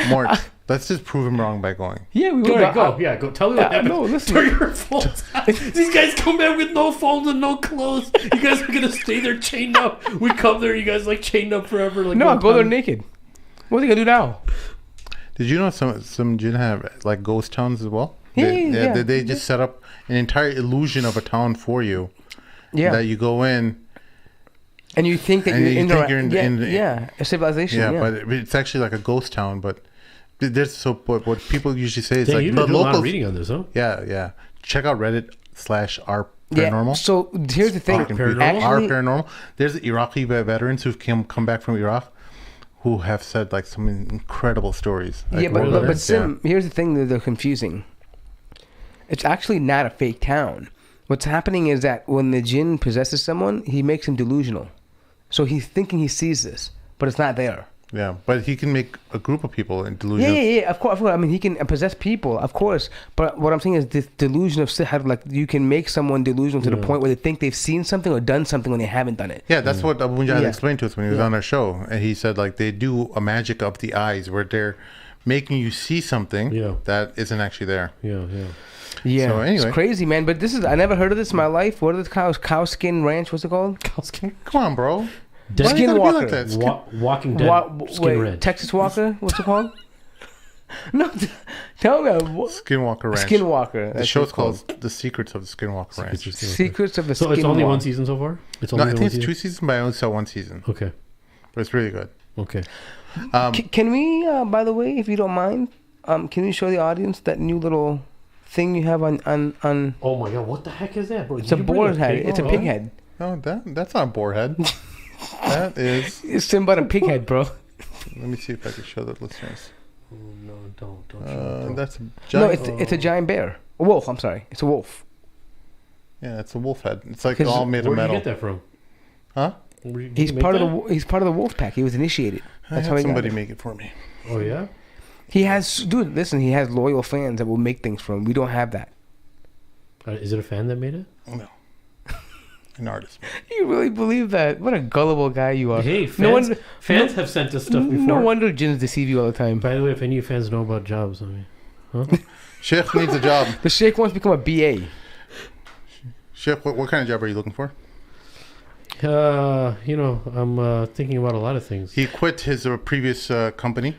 Mort, let's just prove him wrong by going. Yeah, we will go. Yeah, go. Tell me what happened. No, listen. Turn your phones out. These guys come back with no phones and no clothes. You guys are gonna stay there chained up. We come there, you guys like chained up forever. Like no, I'll go there naked. What are they gonna do now? Did you know some jinn have like ghost towns as well? Yeah. They just set up an entire illusion of a town for you. Yeah. That you go in. And you think that you're in a civilization. Yeah, but it's actually like a ghost town. But there's what people usually say is like you the do a lot of reading on this, huh? Yeah. Check out Reddit/r/paranormal. Yeah. So here's the thing: our paranormal. There's Iraqi veterans who've come back from Iraq who have said like some incredible stories. Like, but Sim, here's the thing that they're confusing. It's actually not a fake town. What's happening is that when the jinn possesses someone, he makes him delusional. So he's thinking he sees this, but it's not there. Yeah, but he can make a group of people in Yeah, delusion. yeah, of course. I mean, he can possess people, of course. But what I'm saying is this delusion of sihr, like you can make someone delusional to the point where they think they've seen something or done something when they haven't done it. Yeah, that's what Abu Mujahid Yeah. explained to us when he was on our show. And he said, like, they do a magic of the eyes where they're making you see something that isn't actually there. Yeah. Yeah, So, anyway. it's crazy, man. But I never heard of this in my life. What are the cows? Cowskin Ranch? What's it called? Cowskin. Come on, bro. Dead Why you gotta be like Skinwalker. that? Walking Dead. Skin Ranch. Texas Walker? What's it called? No, tell me. Skinwalker Ranch. Skinwalker. The that's show's what it's called The Secrets of the Skinwalker Ranch. Secrets of the So Skinwalker. it's only one season so far? It's No, only I been think one it's 2 seasons, but I only saw 1 season. Okay. But it's really good. Okay. Can we, by the way, if you don't mind, can you show the audience that new little thing you have on Oh my god, what the heck is that, bro? it's a boar head. It's a pig head. No, that's not a boar head. That is... It's something about a pig head, bro. Let me see if I can show the listeners. Oh, no, don't. That's a No, giant... it's a giant bear. A wolf, I'm sorry. It's a wolf. Yeah, it's a wolf head. It's like 'Cause all made of Where did you metal. get that from? Huh? He's part of the wolf pack. He was initiated. I That's had how he got somebody it. make it for me. Oh, yeah? He has, dude, listen, he has loyal fans that will make things for him. We don't have that. Is it a fan that made it? No. An artist. You really believe that? What a gullible guy you are. Hey, fans, No wonder- fans have sent us stuff before. No wonder jinns deceive you all the time. By the way, if any of you fans know about jobs, I mean, huh? Sheikh needs a job. The sheikh wants to become a BA. Sheikh, what kind of job are you looking for? I'm thinking about a lot of things. He quit his previous company.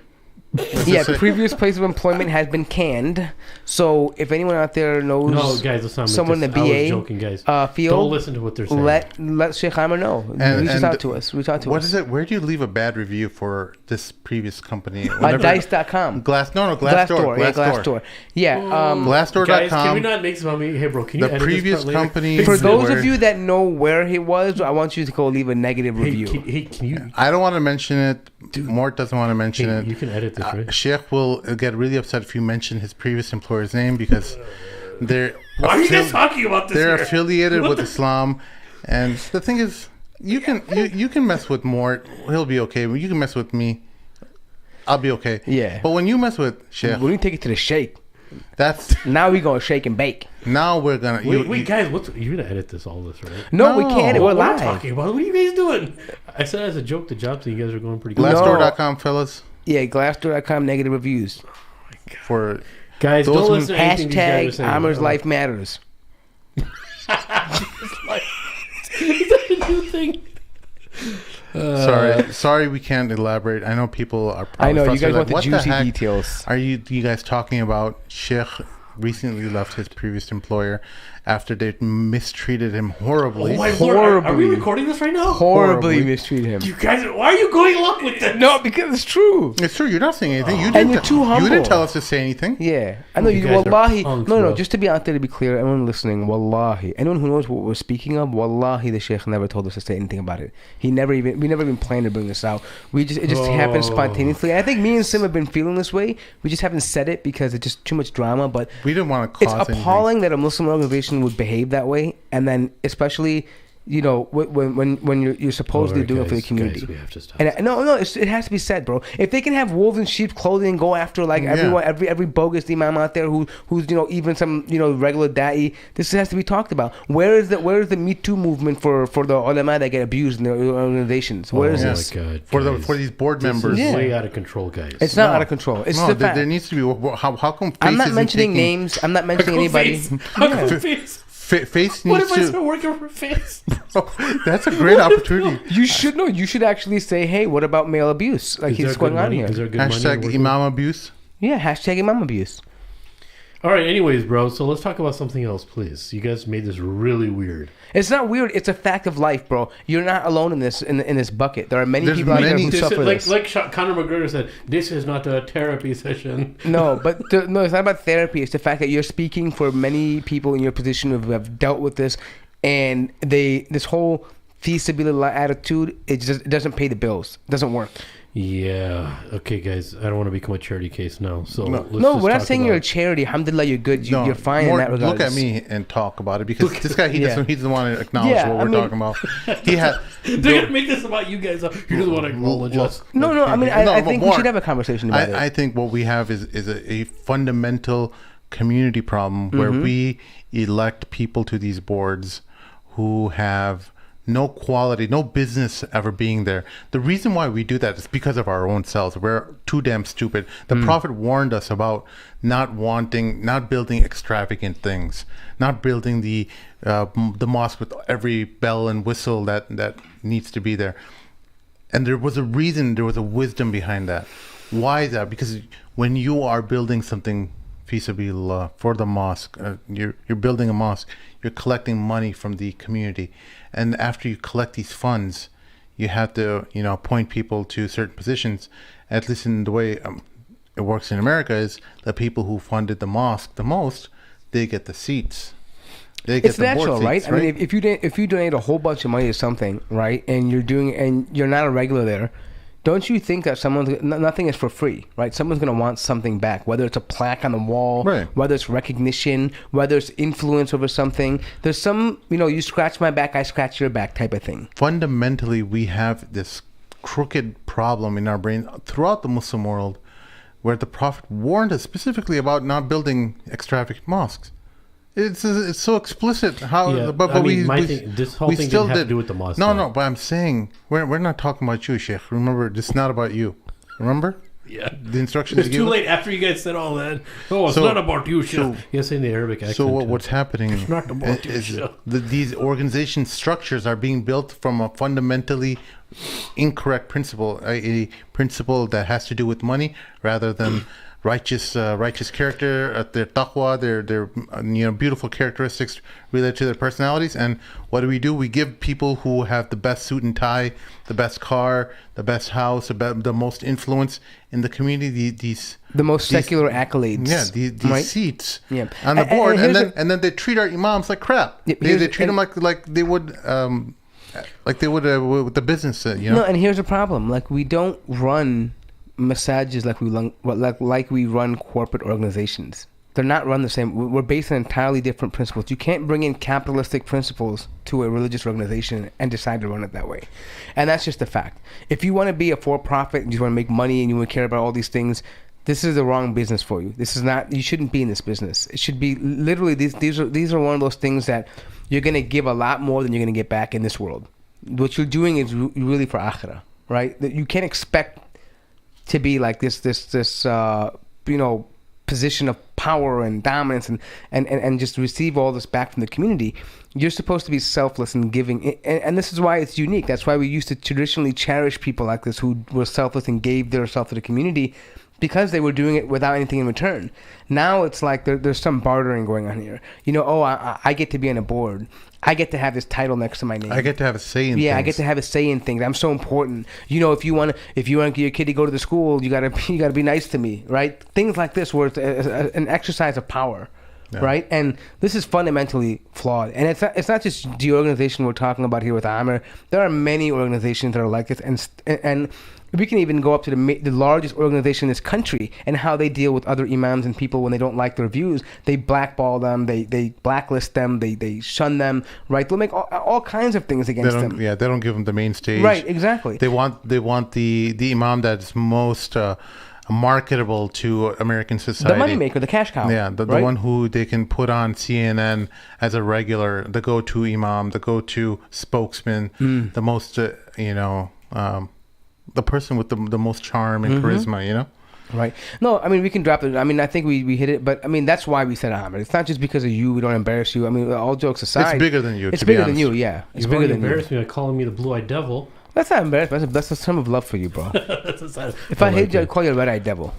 Yeah, previous place of employment has been canned. So if anyone out there knows No, guys, let's not make someone in this. the I BA was joking, guys. field, Don't listen to what they're saying. let Sheikh Amr know. Reach out to us. Reach out to What us. is it? Where do you leave a bad review for this previous company? Dice.com. Glassdoor. Yeah, Glassdoor. Yeah. Glassdoor.com. Guys, can we not make some of me? Hey, bro, can you The edit previous this part later? company. For those where- of you that know where he was, I want you to go leave a negative Hey, review. can you? I don't want to mention it. Mort doesn't want to mention Hey, it. you can edit this, right? Sheikh will get really upset if you mention his previous employer's name because they're Why are you guys talking about this? they're here? affiliated with Islam. And the thing is, you can mess with Mort, he'll be okay. You can mess with me, I'll be okay. Yeah. But when you mess with Sheikh, When you take it to the sheikh, that's now we gonna shake and bake. now we're gonna. Wait, guys, you're gonna edit this all this, right? No, we can't. No. We're What am I live. talking about? What are you guys doing? I said as a joke, the jobs, and you guys are going pretty good. Glassdoor.com, fellas, Yeah, Glassdoor.com negative reviews. for Guys, Those don't who- listen to anything these guys are Hashtag saying. Amr's life matters. Is that a new thing? sorry, we can't elaborate. I know people are. I Probably know you guys frustrated, want the what juicy heck details. Are you guys talking about Sheikh recently left his previous employer after they mistreated him horribly? Oh my lord, are we Horribly. recording this right now? Horribly Horribly. mistreated him. You guys, why are you going along with this? No, because it's true. It's true. You're not saying anything. You And didn't. you're too You humble. didn't tell us to say anything. Yeah, I know You you. guys are Wallahi, punks, no. bro. Just to be out there, to be clear, everyone listening, wallahi, anyone who knows what we're speaking of, wallahi, the sheikh never told us to say anything about it. We never even planned to bring this out. It just happened spontaneously. And I think me and Sim have been feeling this way. We just haven't said it because it's just too much drama. But We didn't want to it's cause appalling that a Muslim organization would behave that way, and then especially, you know, when you're supposedly Alright, doing it for the guys, community. guys, we have to stop. And it has to be said, bro. If they can have wolves in sheep's clothing and go after like Yeah. everyone, every bogus imam out there who's even some regular da'i, this has to be talked about. Where is the Me Too movement for the ulama that get abused in their organizations? Where is Oh my this? God, for guys. these board This members. is Yeah. way out of control, guys. It's not No. out of control. It's No, the there fact. needs to be. How come? Face I'm not isn't mentioning taking- names. I'm not mentioning anybody. How come Yeah. face? Face What needs if I to. start working for face? That's a great opportunity. You should know. You should actually say, "Hey, what about male abuse? Like, Is there what's good going on money? here?" Is there good money Hashtag working? Imam abuse. Yeah, hashtag imam abuse. All right, anyways, bro. So let's talk about something else, please. You guys made this really weird. It's not weird. It's a fact of life, bro. You're not alone in this this bucket. There are many There's people out there many- who This suffer is, this. like Conor McGregor said, this is not a therapy session. No, but no, it's not about therapy. It's the fact that you're speaking for many people in your position who have dealt with this, and this whole fi sabilillah attitude, it doesn't pay the bills. It doesn't work. Yeah. Okay, guys. I don't want to become a charity case now. So No. No, we're not saying you're a charity. Alhamdulillah, you're good. You're fine in that regard. Look at me and talk about it, because this guy, he's the one to acknowledge what we're talking about. They're gonna make this about you guys. You don't want to acknowledge us. No. I mean, I think we should have a conversation about it. I think what we have is a fundamental community problem where we elect people to these boards who have no quality, no business ever being there. The reason why we do that is because of our own selves. We're too damn stupid. The Prophet warned us about not building extravagant things, not building the mosque with every bell and whistle that needs to be there. And there was a reason, there was a wisdom behind that. Why is that? Because when you are building something fi sabilillah for the mosque, you're building a mosque, you're collecting money from the community. And after you collect these funds, you have to, appoint people to certain positions. At least in the way it works in America, is the people who funded the mosque the most, they get the seats. They get it's natural, right? Seats, right? I mean, if you donate a whole bunch of money to something, right, and you're not a regular there, don't you think that nothing is for free, right? Someone's going to want something back, whether it's a plaque on the wall, right, whether it's recognition, whether it's influence over something. There's some, you scratch my back, I scratch your back type of thing. Fundamentally, we have this crooked problem in our brain throughout the Muslim world, where the Prophet warned us specifically about not building extravagant mosques. It's so explicit how, this whole thing didn't have to do with the mosque. No, but I'm saying we're not talking about you, Sheikh. Remember, it's not about you. Remember? Yeah. The instructions. It's too late after you guys said all that. Oh, it's not about you, Sheikh. Yes, in the Arabic accent. So what's happening? It's not about you, Sheikh. These organization structures are being built from a fundamentally incorrect principle, a principle that has to do with money rather than righteous character, their taqwa, their beautiful characteristics related to their personalities. And what do? We give people who have the best suit and tie, the best car, the best house, the most influence in the community. The most secular accolades. Yeah, these right? seats yeah. on the board, and then they treat our imams like crap. Yeah, they treat them like they would. Like they would with the business, No, and here's the problem: like we don't run massages like we run corporate organizations. They're not run the same. We're based on entirely different principles. You can't bring in capitalistic principles to a religious organization and decide to run it that way. And that's just a fact. If you want to be a for-profit and you want to make money and you want to care about all these things, this is the wrong business for you. This is not. You shouldn't be in this business. It should be literally these are one of those things that you're going to give a lot more than you're going to get back in this world. What you're doing is really for akhirah, right? That you can't expect to be like this position of power and dominance and just receive all this back from the community. You're supposed to be selfless and giving, and this is why it's unique. That's why we used to traditionally cherish people like this who were selfless and gave their self to the community, because they were doing it without anything in return. Now it's like there's some bartering going on here. I get to be on a board. I get to have this title next to my name. I get to have a say in things. Yeah, I get to have a say in things. I'm so important. If you want your kid to go to the school, you gotta be nice to me, right? Things like this, where it's an exercise of power, right? And this is fundamentally flawed. And it's not just the organization we're talking about here with Amr. There are many organizations that are like this, and we can even go up to the largest organization in this country and how they deal with other imams and people when they don't like their views. They blackball them, they blacklist them, they shun them, right? They'll make all kinds of things against them. Yeah, they don't give them the main stage. Right, exactly. They want the imam that's most marketable to American society. The moneymaker, the cash cow. Yeah, the one who they can put on CNN as a regular, the go-to imam, the go-to spokesman, the most, the person with the most charm and charisma, Right. No, I mean, we can drop it. I mean, I think we hit it, but I mean, that's why we said Ahmed. It's not just because of you. We don't embarrass you. I mean, all jokes aside. It's bigger than you. It's bigger than you, yeah. It's bigger than you. Embarrassed me by calling me the blue-eyed devil. That's not embarrassment. That's a term of love for you, bro. If I hate you, I'd call you a red-eyed devil.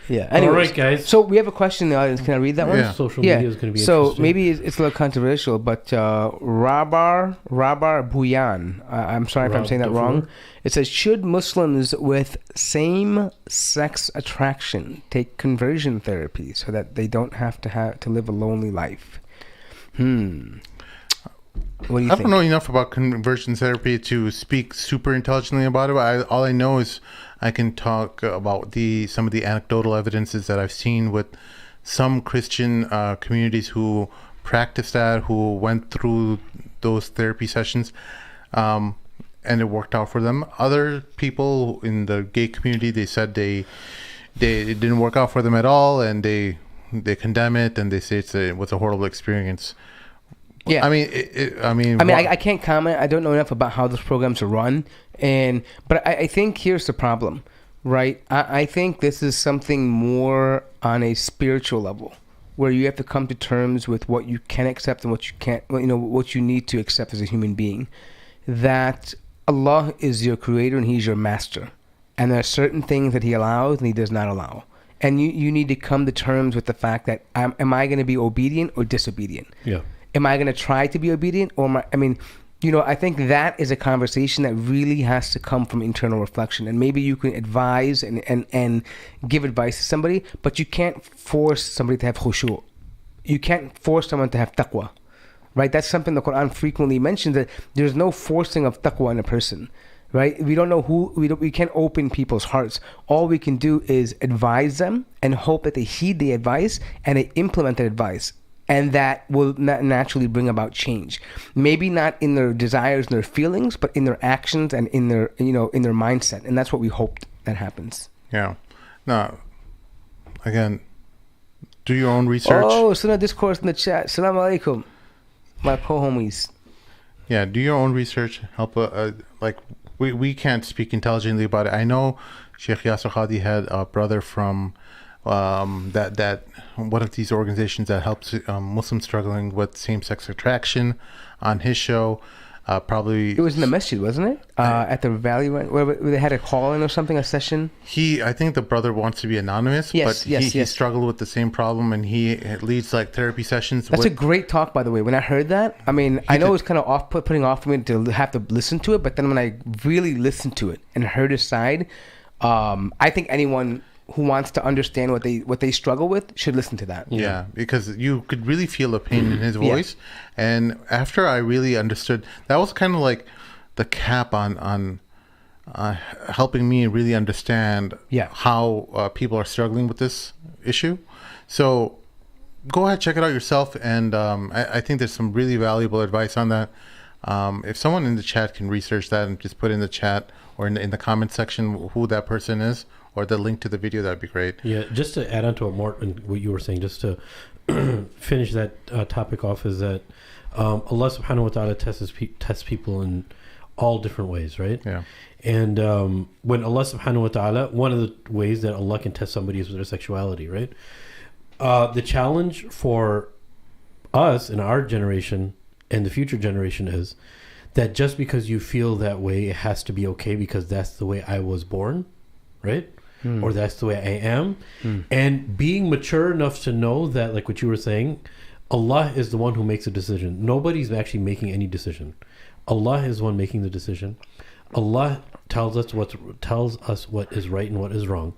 Yeah. Anyways, all right, guys. So we have a question in the audience. Can I read that one? Yeah. Social media is going to be so interesting. maybe it's a little controversial, but Rabar Buyan, I'm sorry if I'm saying that wrong. It says, should Muslims with same-sex attraction take conversion therapy so that they don't have to live a lonely life? What do you I think? don't know enough about conversion therapy to speak super intelligently about it. But all I know is I can talk about some of the anecdotal evidences that I've seen with some Christian communities who practice that, who went through those therapy sessions, and it worked out for them. Other people in the gay community, they said it didn't work out for them at all, and they condemn it and they say it was a horrible experience. Yeah, I mean, I can't comment. I don't know enough about how those programs are run, but I think here's the problem, right? I think this is something more on a spiritual level, where you have to come to terms with what you can accept and what you can't. What you need to accept as a human being. That Allah is your creator and He's your master, and there are certain things that He allows and He does not allow, and you need to come to terms with the fact that am I going to be obedient or disobedient? Yeah. Am I going to try to be obedient or I think that is a conversation that really has to come from internal reflection. And maybe you can advise and give advice to somebody, but you can't force somebody to have khushu'. You can't force someone to have taqwa, right? That's something the Quran frequently mentions, that there's no forcing of taqwa in a person, right? We don't know we can't open people's hearts. All we can do is advise them and hope that they heed the advice and they implement the advice. And that will naturally bring about change. Maybe not in their desires and their feelings, but in their actions and in their mindset. And that's what we hope that happens. Yeah. Now, again, do your own research. Oh, Sunnah Discourse in the chat. Assalamu alaikum, my co-homies. Yeah, do your own research. Help. We can't speak intelligently about it. I know Sheikh Yasser Khadi had a brother from that one of these organizations that helps Muslims struggling with same-sex attraction on his show. Probably it was in the masjid, wasn't it? At the Valley, where they had a call-in or something, a session. I think the brother wants to be anonymous, but he struggled with the same problem, and he leads like therapy sessions. That's a great talk, by the way. When I heard that, I know it was kind of putting off for me to have to listen to it, but then when I really listened to it and heard his side, I think anyone who wants to understand what they struggle with should listen to that. Yeah, because you could really feel the pain in his voice. Yeah. And after I really understood, that was kind of like the cap on helping me really understand how people are struggling with this issue. So go ahead, check it out yourself. And I think there's some really valuable advice on that. If someone in the chat can research that and just put in the chat or in the comment section who that person is, or the link to the video, that'd be great. Yeah, just to add on to what you were saying, just to finish that topic off, is that Allah subhanahu wa ta'ala tests people in all different ways, right? Yeah. And when Allah subhanahu wa ta'ala, one of the ways that Allah can test somebody is with their sexuality, right? The challenge for us in our generation and the future generation is that just because you feel that way, it has to be okay because that's the way I was born, right? Or that's the way I am. And being mature enough to know that, like what you were saying, Allah is the one who makes a decision. Nobody's actually making any decision. Allah is the one making the decision. Allah tells us what is right and what is wrong.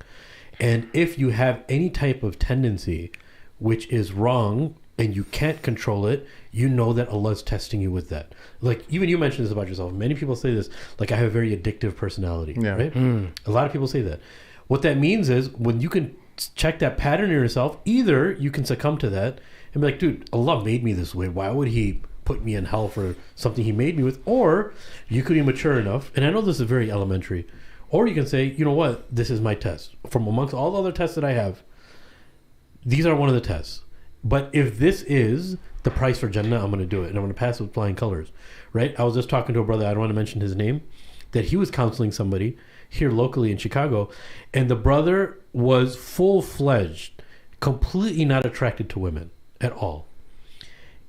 And if you have any type of tendency which is wrong and you can't control it, you know that Allah is testing you with that. Like, even you mentioned this about yourself. Many people say this, like, I have a very addictive personality, right? A lot of people say that. What that means is when you can check that pattern in yourself, either you can succumb to that and be like, dude, Allah made me this way. Why would He put me in hell for something He made me with? Or you could be mature enough, and I know this is very elementary, or you can say, you know what, this is my test. From amongst all the other tests that I have, these are one of the tests. But if this is the price for Jannah, I'm going to do it, and I'm going to pass it with flying colors, right? I was just talking to a brother, I don't want to mention his name, that he was counseling somebody here locally in Chicago, and the brother was full-fledged, completely not attracted to women at all.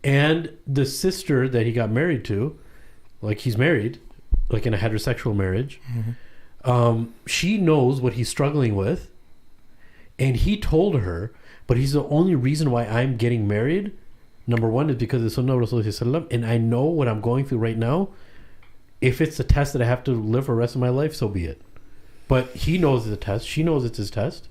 And the sister that he got married to, like he's married, like in a heterosexual marriage, she knows what he's struggling with, and he told her, but he's the only reason why I'm getting married, number one, is because of Sunnah Rasulullah, and I know what I'm going through right now. If it's a test that I have to live for the rest of my life, so be it. But he knows it's a test. She knows it's his test,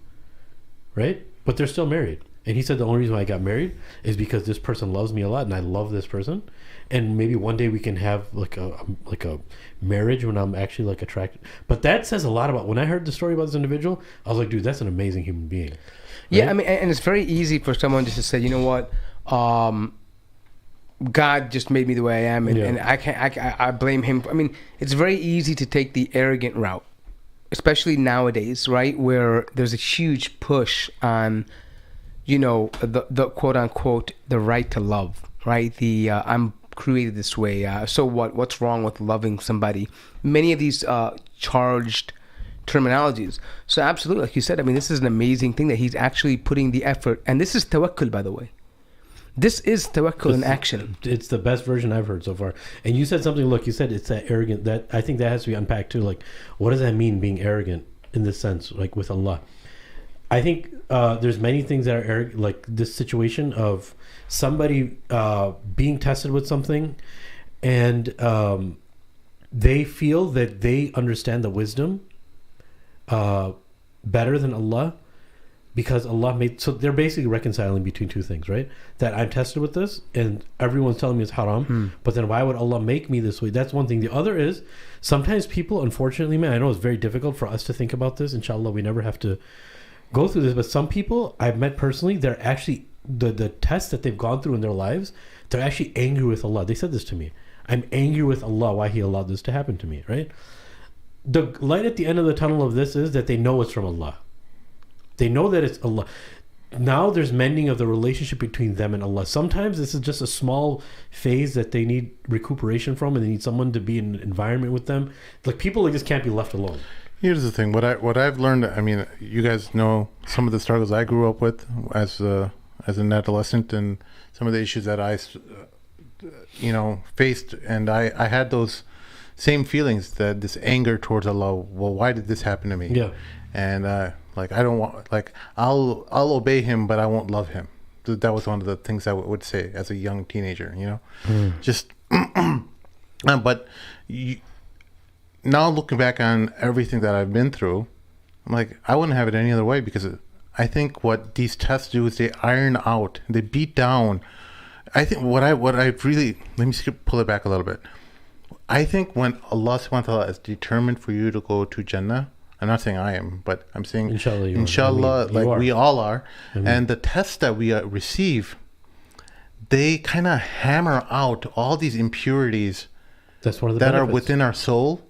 right? But they're still married. And he said the only reason why I got married is because this person loves me a lot and I love this person. And maybe one day we can have like a marriage when I'm actually like attracted. But that says a lot about, when I heard the story about this individual, I was like, dude, that's an amazing human being. Right? Yeah, I mean, and it's very easy for someone just to say, you know what, God just made me the way I am, and I blame him. I mean, it's very easy to take the arrogant route, especially nowadays, right, where there's a huge push on, the quote unquote the right to love, right? The I'm created this way. So what? What's wrong with loving somebody? Many of these charged terminologies. So absolutely, like you said, I mean, this is an amazing thing that he's actually putting the effort, and this is tawakkul, by the way. This is tawakkul in action. It's the best version I've heard so far. And you said something, look, you said it's that arrogant, that I think that has to be unpacked too. Like, what does that mean, being arrogant in this sense, like with Allah? I think there's many things that are arrogant, like this situation of somebody being tested with something, and they feel that they understand the wisdom better than Allah, because Allah made, so they're basically reconciling between two things, right? That I'm tested with this and everyone's telling me it's haram, but then why would Allah make me this way? That's one thing. The other is, sometimes people, unfortunately, man, I know it's very difficult for us to think about this. Inshallah, we never have to go through this, but some people I've met personally, they're actually, the test that they've gone through in their lives, they're actually angry with Allah. They said this to me. I'm angry with Allah, why He allowed this to happen to me, right? The light at the end of the tunnel of this is that they know it's from Allah. They know that it's Allah. Now there's mending of the relationship between them and Allah. Sometimes this is just a small phase that they need recuperation from, and they need someone to be in an environment with them. Like, people like this can't be left alone. Here's the thing. What I've learned, I mean, you guys know some of the struggles I grew up with as an adolescent, and some of the issues that I faced, and I had those same feelings, that this anger towards Allah. Well, why did this happen to me? Yeah. And like, I don't want, like, I'll obey Him, but I won't love Him. That was one of the things I would say as a young teenager, just but now looking back on everything that I've been through, I'm like, I wouldn't have it any other way, because I think what these tests do is they iron out, they beat down. I think what I really, let me pull it back a little bit. I think when Allah subhanahu wa ta'ala is determined for you to go to Jannah, I'm not saying I am, but I'm saying inshallah, we all are. And the tests that we receive, they kind of hammer out all these impurities that are within our soul,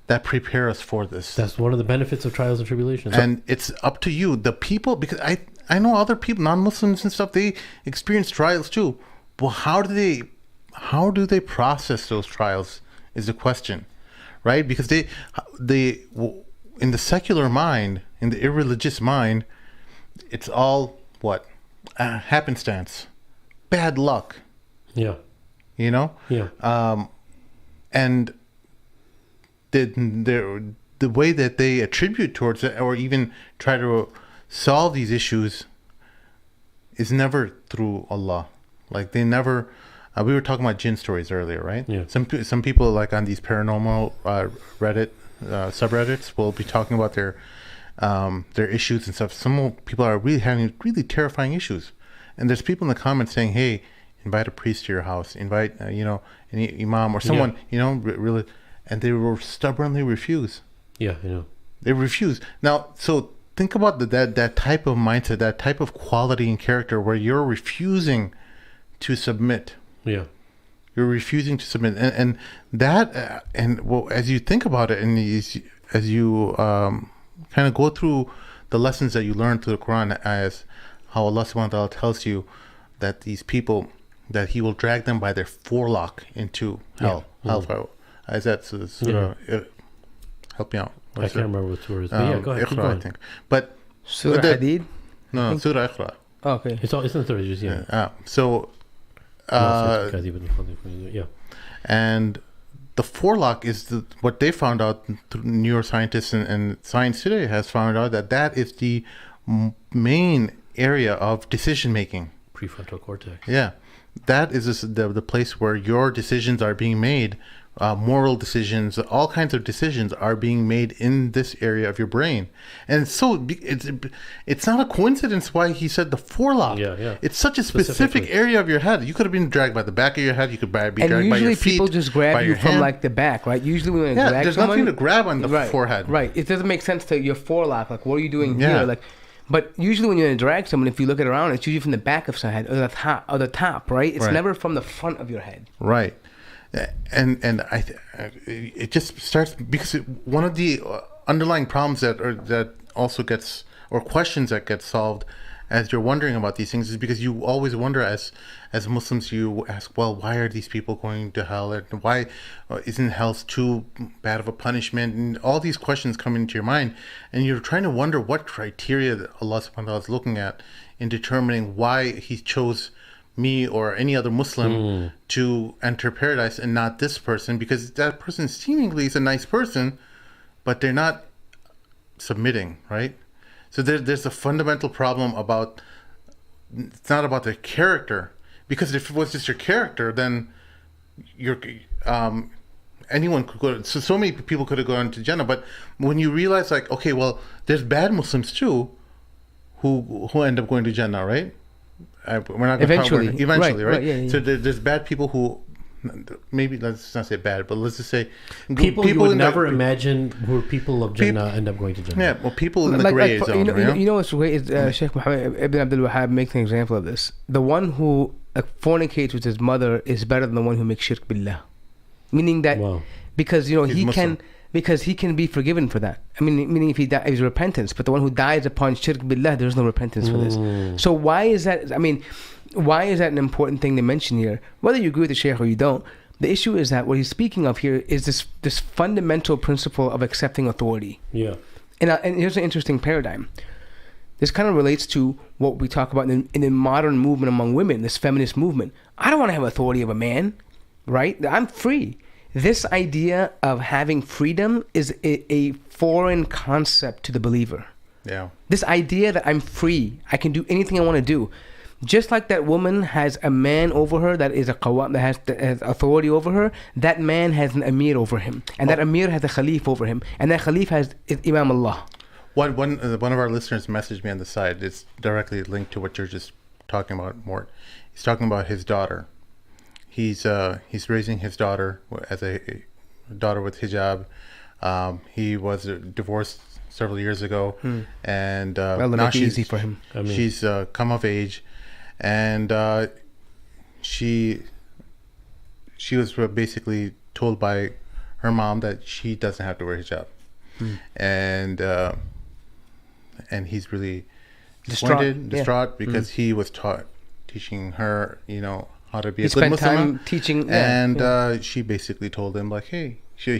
that prepare us for this. That's one of the benefits of trials and tribulations. And it's up to you, the people, because I know other people, non-Muslims and stuff, they experience trials too. Well, how do they process those trials is the question, right? Because they in the secular mind, in the irreligious mind, it's all what? Happenstance, bad luck. Yeah. Yeah. And the way that they attribute towards it, or even try to solve these issues, is never through Allah. Like, they never. We were talking about jinn stories earlier, right? Yeah. Some people, like on these paranormal Reddit subreddits, will be talking about their issues and stuff. Some people are really having really terrifying issues, and there's people in the comments saying, "Hey, invite a priest to your house, invite an imam or someone, really," and they will stubbornly refuse. Yeah, they refuse. Now, so think about that type of mindset, that type of quality and character, where you're refusing to submit. Yeah. You're refusing to submit, and that, as you think about it, and as you kind of go through the lessons that you learn through the Quran, as how Allah subhanahu wa ta'ala tells you that these people, that He will drag them by their forelock into hell. Hellfire. Is that surah? Help me out. I can't remember what surah it is. But go ahead. Keep going. I think. But Surah Hadid? No, Surah Iqra. Oh, okay. It's in the third, yeah. So. And the forelock is what they found out through neuroscientists and science today has found out that is the main area of decision making. Prefrontal cortex. Yeah, that is the place where your decisions are being made moral decisions, all kinds of decisions are being made in this area of your brain. And so it's not a coincidence why he said the forelock. Yeah. It's such a specific area of your head. You could have been dragged by the back of your head. You could be dragged by your feet. And usually people just grab you from like the back, right? Usually when you drag there's someone, nothing to grab on the forehead. Right. It doesn't make sense to your forelock. Like, what are you doing here? Like, but usually when you're drag someone, if you look at it around, it's usually from the back of someone's head or the top, right? It's never from the front of your head. Right. And it just starts because one of the underlying problems that also gets, or questions that get solved as you're wondering about these things, is because you always wonder as Muslims, you ask, well, why are these people going to hell, and why isn't hell too bad of a punishment, and all these questions come into your mind, and you're trying to wonder what criteria that Allah subhanahu wa ta'ala is looking at in determining why he chose me or any other Muslim to enter paradise and not this person, because that person seemingly is a nice person, but they're not submitting, right? So there's a fundamental problem about, it's not about their character, because if it was just your character, then anyone could go. So many people could have gone to Jannah, but when you realize, like, okay, well, there's bad Muslims too, who end up going to Jannah, right? We're not going eventually, right? Yeah. So there's bad people who, maybe let's not say bad, but let's just say people you would never imagine who are people of Jannah end up going to Jannah. Yeah, well, people in the gray zone. You know what's great is Sheikh Muhammad Ibn Abdul Wahhab makes an example of this. The one who fornicates with his mother is better than the one who makes shirk billah, meaning that because he can be forgiven for that. I mean, meaning if he dies repentance, but the one who dies upon shirk billah, there's no repentance for this. So why is that? I mean, why is that an important thing to mention here? Whether you agree with the Shaykh or you don't, the issue is that what he's speaking of here is this fundamental principle of accepting authority. Yeah. And here's an interesting paradigm. This kind of relates to what we talk about in the modern movement among women, this feminist movement. I don't want to have authority of a man, right? I'm free. This idea of having freedom is a foreign concept to the believer. Yeah. This idea that I'm free, I can do anything I want to do. Just like that woman has a man over her that is a qawwam, that has authority over her, that man has an emir over him. And that emir has a khalif over him. And that khalif has Imam Allah. One of our listeners messaged me on the side. It's directly linked to what you're just talking about, Mort. He's talking about his daughter. He's raising his daughter as a daughter with hijab. He was divorced several years ago, and now she's easy for him. She's come of age, and she was basically told by her mom that she doesn't have to wear hijab, and he's really distraught because he was teaching her, how to be a good Muslim. Time teaching, and she basically told him, like, hey, she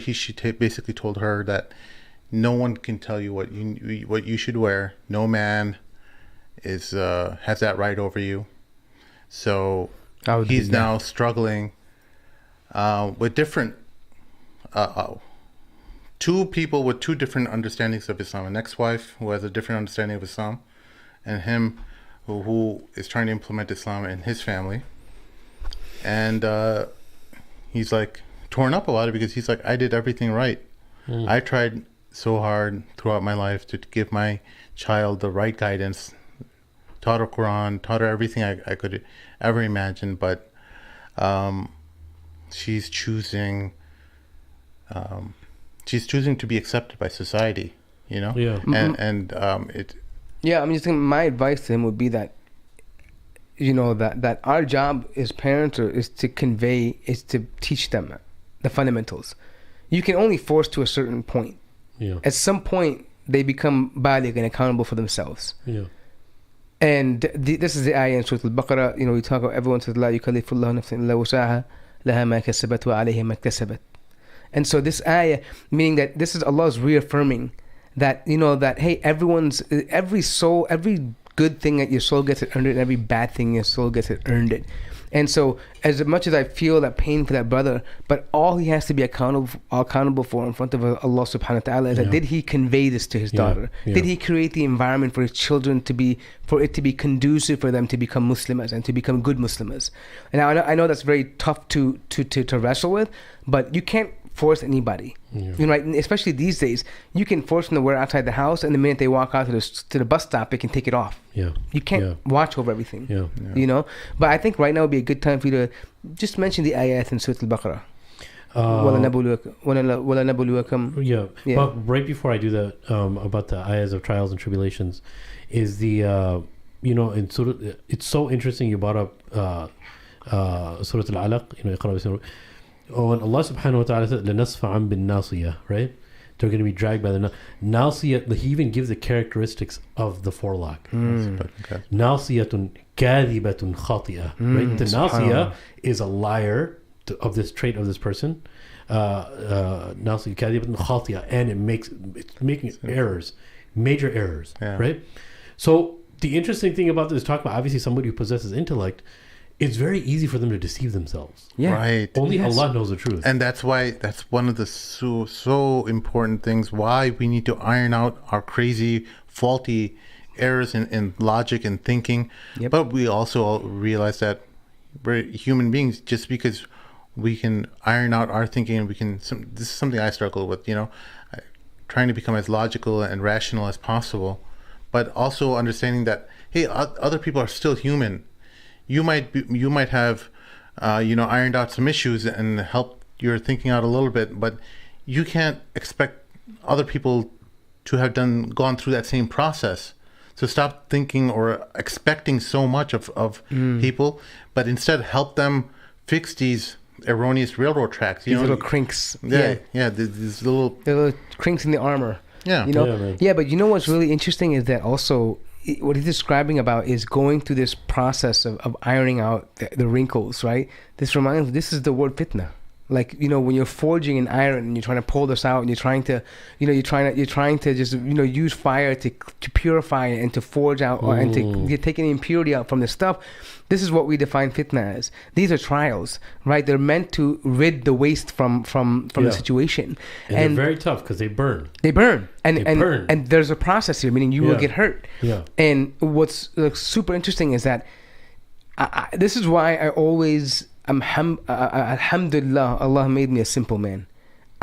basically told her that no one can tell you what you should wear. No man has that right over you. So he's now struggling with different two people with two different understandings of Islam. An ex-wife who has a different understanding of Islam, and him who is trying to implement Islam in his family. And he's like torn up about it because he's like, I did everything right. I tried so hard throughout my life to give my child the right guidance, taught her Quran, taught her everything I could ever imagine, but she's choosing to be accepted by society, Yeah. And I'm just thinking my advice to him would be that that our job as parents is to teach them the fundamentals. You can only force to a certain point. Yeah. At some point, they become baligh and accountable for themselves. Yeah. And this is the ayah in Surah Al-Baqarah. We talk about, everyone says, لا يكلف الله نفسا إلا وسعها لها ما كسبت وعليها ما اكتسبت. And so this ayah, meaning that this is Allah's reaffirming that, that, hey, every soul, every good thing that your soul gets, it earned it, and every bad thing your soul gets, it earned it. And so, as much as I feel that pain for that brother, but all he has to be accountable for in front of Allah subhanahu wa ta'ala is that did he convey this to his daughter? Did he create the environment for his children for it to be conducive for them to become Muslims and to become good Muslims? And I know that's very tough to wrestle with, but you can't force anybody. You know, right? And especially these days, you can force them to wear outside the house, and the minute they walk out to the bus stop, they can take it off. You can't watch over everything. You know, but I think right now would be a good time for you to just mention the ayat in Surah Al-Baqarah. But right before I do that, about the ayahs of trials and tribulations, is the you know, in Surah, it's so interesting you brought up Surah Al-Alaq, you know, Iqra bismi rabbik. When Allah subhanahu wa ta'ala said لَنَصْفَعًا بِالنَّاصِيَةِ, right? They're going to be dragged by the Nasiya. He even gives the characteristics of the forelock. Nasiyatun kadhibatun khati'ah, right? The Nasiya is a liar of this trait of this person. Nasiya kadhibatun khati'ah, and it's making errors, major errors, right? So the interesting thing about this, talk about obviously somebody who possesses intellect, it's very easy for them to deceive themselves. Right. Only Allah knows the truth. And that's why, that's one of the so important things why we need to iron out our crazy, faulty errors in logic and thinking. But we also realize that we're human beings. Just because we can iron out our thinking and we can, this is something I struggle with, you know, trying to become as logical and rational as possible, but also understanding that, hey, other people are still human. You might have, you know, ironed out some issues and helped your thinking out a little bit, but you can't expect other people to have gone through that same process. So stop thinking or expecting so much of people, but instead help them fix these erroneous railroad tracks. You these know, little crinks. These little crinks in the armor. Yeah. You know? But you know what's really interesting is that also, what he's describing about is going through this process of ironing out the wrinkles, right? This is the word fitna. Like, you know, when you're forging an iron and you're trying to pull this out and you're trying to, you know, you're trying to just, you know, use fire to purify it and to forge out and to take any impurity out from the stuff. This is what we define fitna as. These are trials, right? They're meant to rid the waste from the situation. And they're very tough because they burn. They burn. And there's a process here, meaning you will get hurt. And what's super interesting is that this is why I always, alhamdulillah, Allah made me a simple man.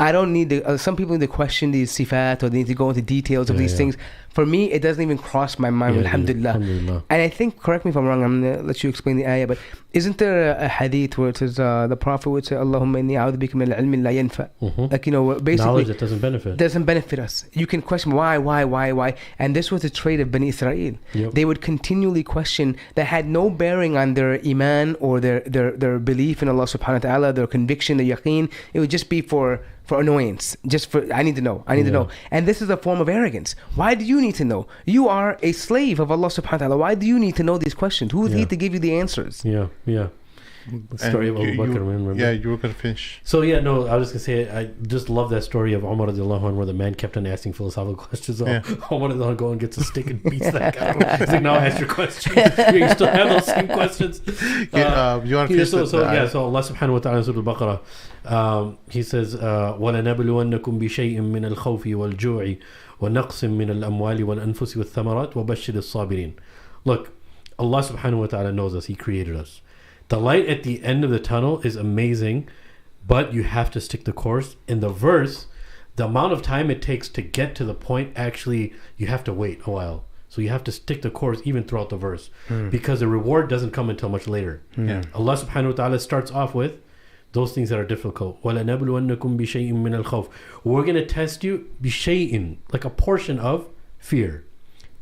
I don't need to, some people need to question these sifat or they need to go into details of these things. For me, it doesn't even cross my mind, alhamdulillah. And I think, correct me if I'm wrong, I'm going to let you explain the ayah, but isn't there a hadith where it says, the Prophet would say, Allahumma inni a'udhu bika min al-ilmi la yanfa. Like, you know, basically, knowledge that doesn't benefit us. You can question why. And this was a trait of Bani Israel. They would continually question that had no bearing on their iman or their belief in Allah subhanahu wa ta'ala, their conviction, their yaqeen. It would just be for annoyance, just for I need to know. And this is a form of arrogance. Why do you need to know? You are a slave of Allah subhanahu wa ta'ala. Why do you need to know these questions? Who is he to give you the answers? The story of Abu Bakr, remember? Yeah, you were going to finish. So I was going to say, I just love that story of Umar radiallahu anhu, where the man kept on asking philosophical questions. Umar radiallahu anhu go and gets a stick and beats that guy. He's like, now ask your question. You still have those same questions. You want to finish so Allah subhanahu wa ta'ala in Surah Al-Baqarah, he says, وَلَنَبْلُوَنَّكُمْ بِشَيْءٍ مِّنَ الْخَوْفِ وَالْجُوعِ وَنَقْصٍ مِّنَ الْأَمْوَالِ وَالْأَنفُسِ وَالثَّمَرَاتِ وَبَشِّرِ الصَّابِرِينَ. Look, Allah subhanahu wa ta'ala knows us. He created us. The light at the end of the tunnel is amazing, but you have to stick the course. In the verse, the amount of time it takes to get to the point, actually, you have to wait a while. So you have to stick the course even throughout the verse, because the reward doesn't come until much later. Allah subhanahu wa ta'ala starts off with those things that are difficult. وَلَنَبْلُوَنَّكُمْ بِشَيْءٍ مِّنَ الْخَوْفِ. We're going to test you, بِشَيْءٍ, like a portion of fear.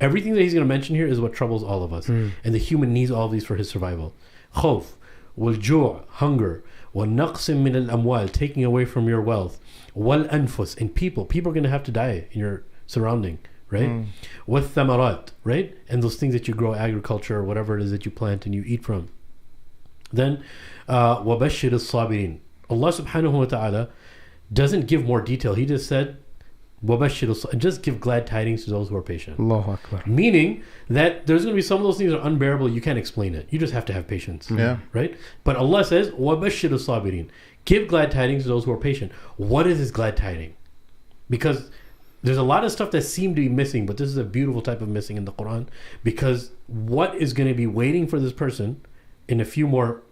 Everything that he's going to mention here is what troubles all of us. And the human needs all of these for his survival. خوف, والجوع, hunger, والنقص من الأموال, taking away from your wealth, والأنفس, and people are going to have to die in your surrounding, right? والثمرات, right? And those things that you grow, agriculture or whatever it is that you plant and you eat from. Then وبشر الصابرين. Allah subhanahu wa ta'ala doesn't give more detail. He just said And just give glad tidings to those who are patient. Allahu Akbar. Meaning that there's going to be some of those things that are unbearable. You can't explain it. You just have to have patience. Yeah. Right? But Allah says, وَبَشِّرُ الصَّابِرِينَ. Give glad tidings to those who are patient. What is this glad tiding? Because there's a lot of stuff that seem to be missing, but this is a beautiful type of missing in the Quran. Because what is going to be waiting for this person in a few more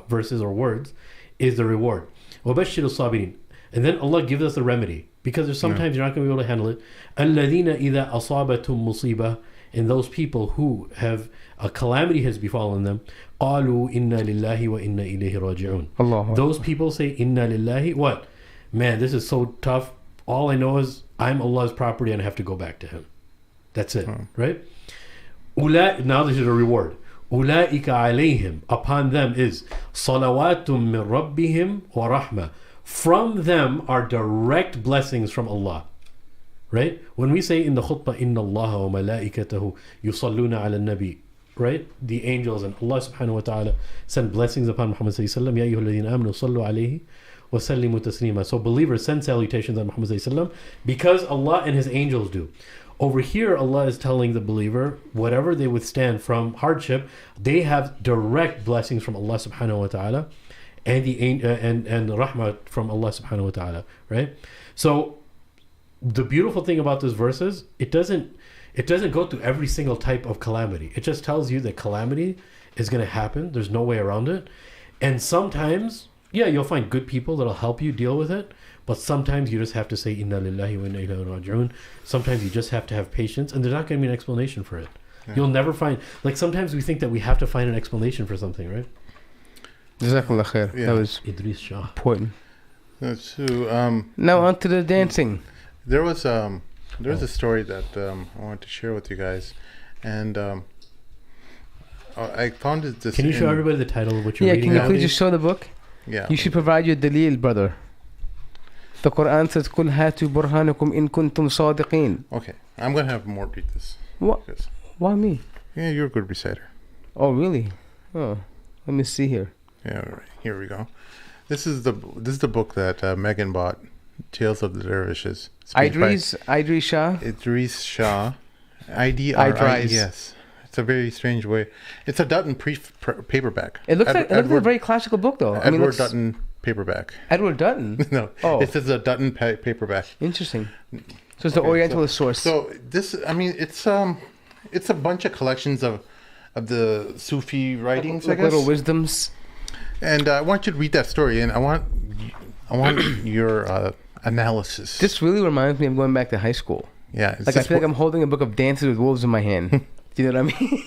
verses or words is the reward. وَبَشِّرُ الصَّابِرِينَ. And then Allah gives us the remedy. Because there's sometimes you're not going to be able to handle it. الَّذِينَ إِذَا أَصَابَتْهُمْ مُصِيبَةٌ. And those people who have a calamity has befallen them, قَالُوا إِنَّا لِلَّهِ وَإِنَّا إِلَيْهِ رَاجِعُونَ. Allah. Those people say, إِنَّا لِلَّهِ. What? Man, this is so tough. All I know is I'm Allah's property and I have to go back to Him. That's it. Right? Now this is a reward. أُولَٰئِكَ عَلَيْهِمْ. Upon them is صَلَوَاتٌ مِّن رَبِّهِمْ وَرَحْمَةٌ. From them are direct blessings from Allah. Right? When we say in the khutbah, إِنَّ اللَّهَ وَمَلَائِكَتَهُ يُصَلُّونَ عَلَى النَّبِي. Right? The angels and Allah subhanahu wa ta'ala send blessings upon Muhammad sallallahu alayhi wa sallam. يَا أَيُّهَا الَّذِينَ آمَنُوا صَلُّوا عَلَيْهِ وَسَلِّمُوا تَسْلِيمًا. So believers send salutations on Muhammad sallallahu alayhi wa sallam because Allah and His angels do. Over here, Allah is telling the believer, whatever they withstand from hardship, they have direct blessings from Allah subhanahu wa ta'ala and and rahmah from Allah subhanahu wa ta'ala, right? So the beautiful thing about this verse is it doesn't go through every single type of calamity. It just tells you that calamity is going to happen. There's no way around it. And sometimes, yeah, you'll find good people that'll help you deal with it. But sometimes you just have to say, Inna lillahi wa inna ilayhi raji'un. Sometimes you just have to have patience, and there's not going to be an explanation for it. Yeah. You'll never find, like sometimes we think that we have to find an explanation for something, right? Jazakallah khair. Yeah. That was Idris Shah. important. So, Now on to the dancing. there was a story that I wanted to share with you guys, and I found it. Can you show everybody the title of what you're reading? Can you please just show the book? Yeah. You should provide your dalil, brother. The Quran says, "Qul hatu burhanakum in kuntum sadiqin." Okay, I'm gonna have more read this. What? Because, Why me? yeah, you're a good reciter. Oh, really? Oh, let me see here. Yeah, all right. Here we go. This is the book that Megan bought. Tales of the Dervishes. Idris Shah. Idris Shah. Idris. Yes. It's a very strange way. It's a Dutton paperback. It looks like a very classical book, though. Edward Dutton paperback. Edward Dutton? No. Oh. It says a Dutton paperback. Interesting. So it's the Orientalist source. So this, I mean, it's a bunch of collections of the Sufi writings, I guess. Little wisdoms. And I want you to read that story, and I want your analysis. This really reminds me of going back to high school. Yeah. Like I feel like I'm holding a book of Dances with Wolves in my hand. Do you know what I mean?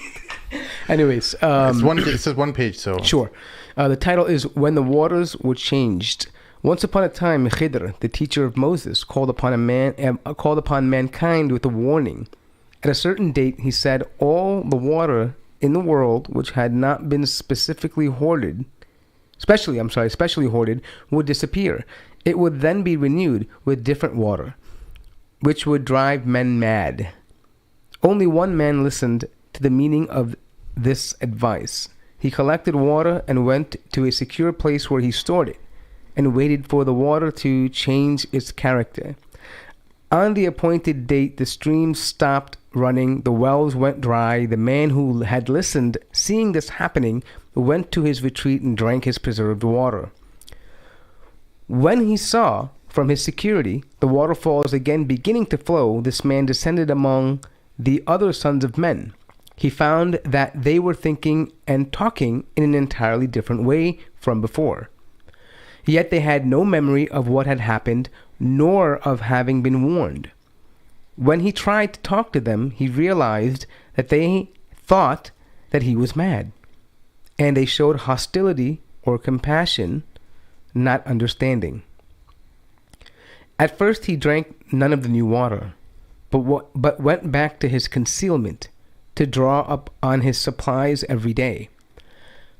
Anyways, it says one page, so sure. The title is "When the Waters Were Changed." Once upon a time, Khidr, the teacher of Moses, called upon mankind with a warning. At a certain date, he said, all the water in the world which had not been specially hoarded, would disappear. It would then be renewed with different water, which would drive men mad. Only one man listened to the meaning of this advice. He collected water and went to a secure place where he stored it and waited for the water to change its character. On the appointed date, the stream stopped running, the wells went dry. The man who had listened, seeing this happening, went to his retreat and drank his preserved water. When he saw from his security the waterfalls again beginning to flow, this man descended among the other sons of men. He found that they were thinking and talking in an entirely different way from before. Yet they had no memory of what had happened, nor of having been warned. When he tried to talk to them, he realized that they thought that he was mad, and they showed hostility or compassion, not understanding. At first he drank none of the new water, but went back to his concealment to draw up on his supplies every day.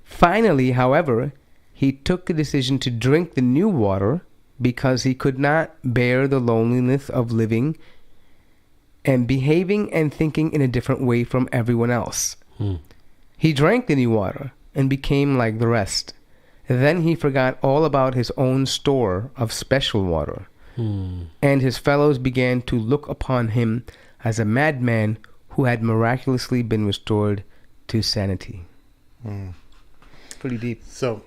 Finally, however, he took the decision to drink the new water because he could not bear the loneliness of living and behaving and thinking in a different way from everyone else. He drank the new water and became like the rest. Then he forgot all about his own store of special water. And his fellows began to look upon him as a madman who had miraculously been restored to sanity. Pretty deep. So,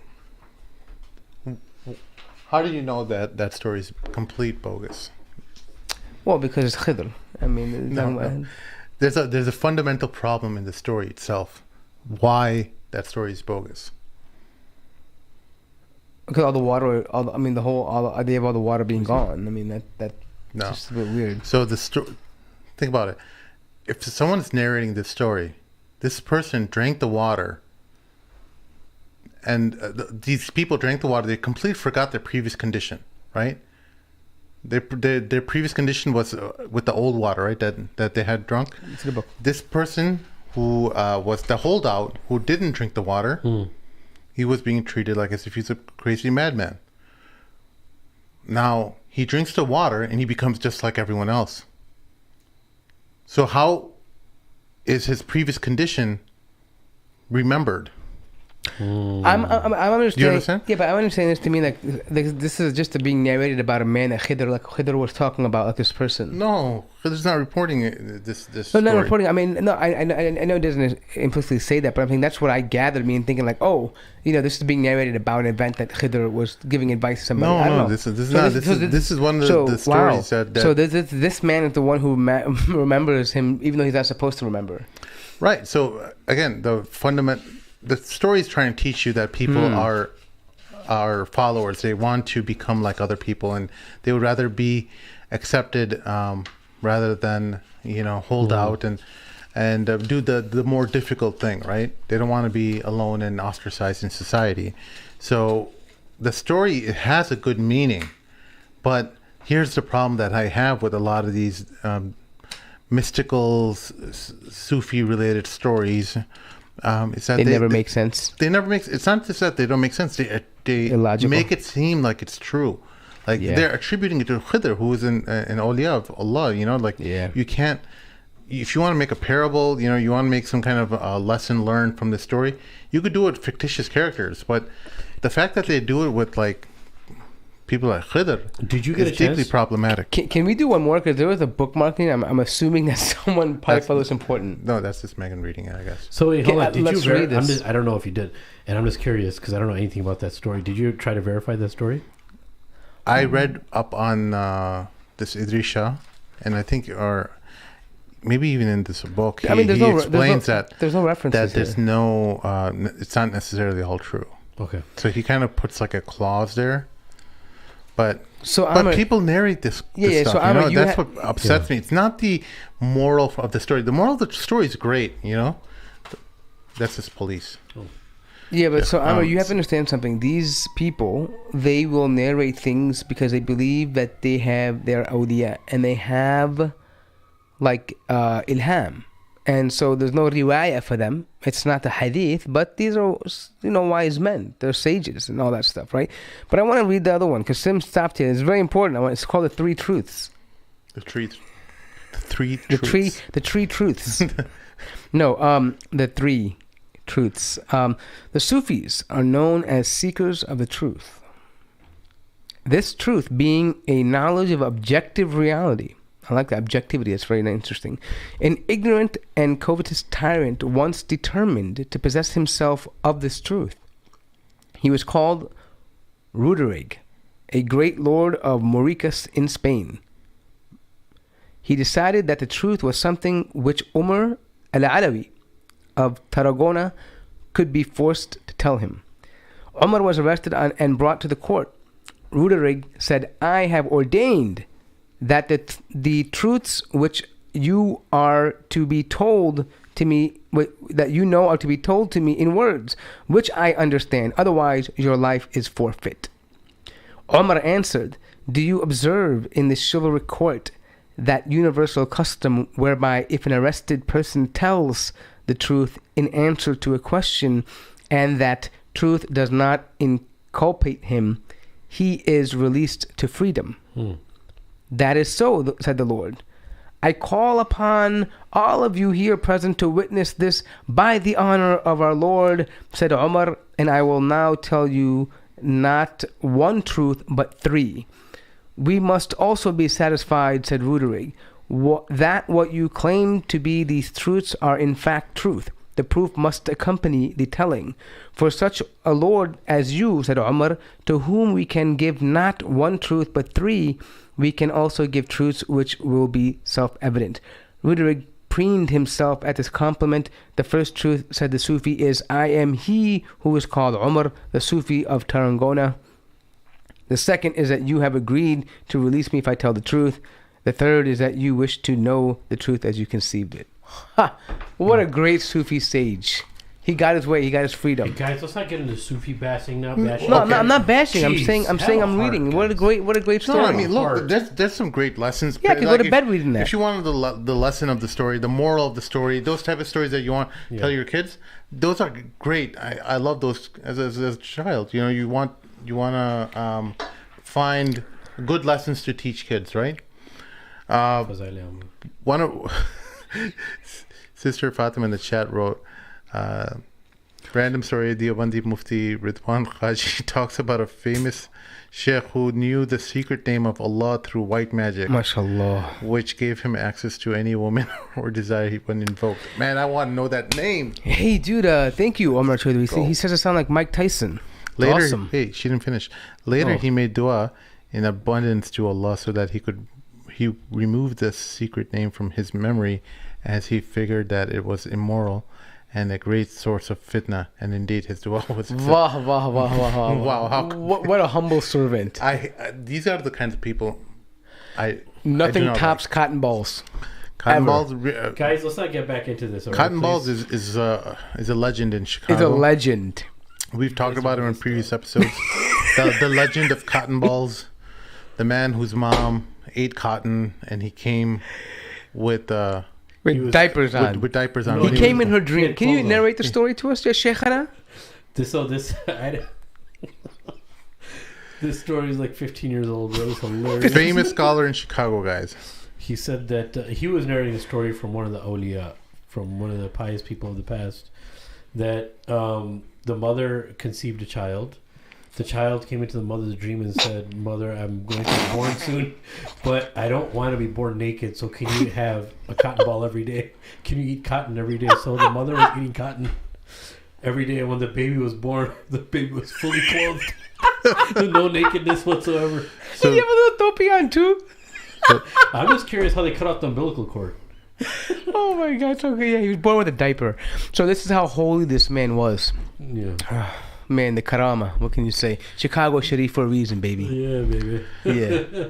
how do you know that that story is complete bogus? Well, because it's Khidr. I mean, No. There's a fundamental problem in the story itself. Why that story is bogus? because all the water, the whole idea of all the water being gone. I mean, that's No. just a bit weird. So think about it. If someone's narrating this story, this person drank the water, and these people drank the water. They completely forgot their previous condition, right? Their previous condition was with the old water, right? That they had drunk. It's a good book. This person who was the holdout, who didn't drink the water, he was being treated like as if he's a crazy madman. Now he drinks the water and he becomes just like everyone else. So how is his previous condition remembered? I'm understanding. Do you understand? Yeah, but I'm understanding this to mean like this is just being narrated about a man that Khidr was talking about, like this person. No, Khidr's not reporting this No, story. not reporting. I mean, no, I know it doesn't implicitly say that, but I think that's what I gathered. Me and thinking like, oh, this is being narrated about an event that Khidr was giving advice to somebody. I don't know. This is one of the stories that. So this man is the one who remembers him, even though he's not supposed to remember. Right. So again, the story is trying to teach you that people are followers. They want to become like other people, and they would rather be accepted rather than hold out and do the more difficult thing. Right? They don't want to be alone and ostracized in society. So the story, it has a good meaning, but here's the problem that I have with a lot of these mystical Sufi related stories. Is that they never make sense. They never make. It's not just that they don't make sense. They Illogical. make it seem like it's true. Like they're attributing it to Khidr, who is an awliya of Allah. You can't. If you want to make a parable, you want to make some kind of a lesson learned from the story, you could do it with fictitious characters. But the fact that they do it with like people like Khidr, did you get is a chance? deeply problematic. Can we do one more? Because there was a bookmarking. I'm assuming that someone probably felt it's important. No, that's just Megan reading it, I guess. So wait, hold on. Did let's you read this. I don't know if you did, and I'm just curious because I don't know anything about that story. Did you try to verify that story? I read up on this Idrisha, and I think, or maybe even in this book, he explains that there's no references. That there's no, it's not necessarily all true. Okay. So he kind of puts like a clause there, but people narrate this stuff. So that's what upsets me. It's not the moral of the story. The moral of the story is great. That's just police. Oh. Yeah, but so Amr, you have to understand something. These people, they will narrate things because they believe that they have their awliya and they have like ilham, and so there's no riwayah for them. It's not a hadith, but these are wise men. They're sages and all that stuff, right? But I want to read the other one because Sim stopped here. It's very important. It's called the Three Truths. The three truths. The three truths. No, the three truths. The Sufis are known as seekers of the truth. This truth being a knowledge of objective reality. I like the objectivity. It's very interesting. An ignorant and covetous tyrant once determined to possess himself of this truth. He was called Ruderig, a great lord of Mauricus in Spain. He decided that the truth was something which Umar al-Alawi of Tarragona could be forced to tell him. Umar was arrested and brought to the court. Ruderig said, "I have ordained that the truths which you are to be told to me, that you know are to be told to me in words, which I understand. Otherwise, your life is forfeit." Omar answered, "Do you observe in the chivalric court that universal custom whereby if an arrested person tells the truth in answer to a question, and that truth does not inculpate him, he is released to freedom?" "That is so," said the Lord. "I call upon all of you here present to witness this by the honor of our Lord," said Umar, "and I will now tell you not one truth but three. We must also be satisfied, said Ruderig, that what you claim to be these truths are in fact truth. The proof must accompany the telling. For such a Lord as you, said Umar, to whom we can give not one truth but three, we can also give truths which will be self-evident. Ruderig preened himself at this compliment. The first truth, said the Sufi, is, I am he who is called Umar, the Sufi of Tarragona. The second is that you have agreed to release me if I tell the truth. The third is that you wish to know the truth as you conceived it. Ha! What a great Sufi sage. He got his way. He got his freedom. Hey guys, let's not get into Sufi bashing now. Bashing. No, I'm not bashing. Jeez, I'm saying I'm heart, reading. guys. What a great story. No, I mean, look, there's some great lessons. Yeah, I could go to bed reading that. If you wanted the lesson of the story, the moral of the story, those type of stories that you want to tell your kids, those are great. I love those as a child. You know, you want to find good lessons to teach kids, right? One of Sister Fatima in the chat wrote, random story, Deobandi Mufti Ridwan Khaji talks about a famous sheikh who knew the secret name of Allah through white magic, MashaAllah, which gave him access to any woman or desire when invoked. Man, I want to know that name. Hey, dude, thank you, Omar Chaudhry. He says I sound like Mike Tyson. Later, Awesome. Hey, she didn't finish. Later, he made dua in abundance to Allah so that he removed this secret name from his memory, as he figured that it was immoral and a great source of fitna. And indeed, his dua was accepted. Wow. What a humble servant. These are the kinds of people Nothing I do tops like. cotton balls. Cotton ever. balls. Guys, let's not get back into this. Right, Cotton please? balls is a legend in Chicago. It's a legend. We've talked about it in previous episodes. The legend of cotton balls. The man whose mom ate cotton and he came with diapers on. With diapers on. He came in her dream. Can you narrate the story to us, Sheikhana? This story is like 15 years old, bro. It's hilarious. Famous scholar in Chicago, guys. He said that he was narrating a story from one of the awliya, from one of the pious people of the past, that the mother conceived a child. The child came into the mother's dream and said, Mother, I'm going to be born soon, but I don't want to be born naked, so can you have a cotton ball every day? Can you eat cotton every day? So the mother was eating cotton every day, and when the baby was born, the baby was fully clothed. No nakedness whatsoever. So, you have a little topi on too? I'm just curious how they cut off the umbilical cord. Oh my God. Okay, yeah, he was born with a diaper. So this is how holy this man was. Yeah. Man, the karama. What can you say? Chicago Sharif for a reason, baby. Yeah, baby. Yeah.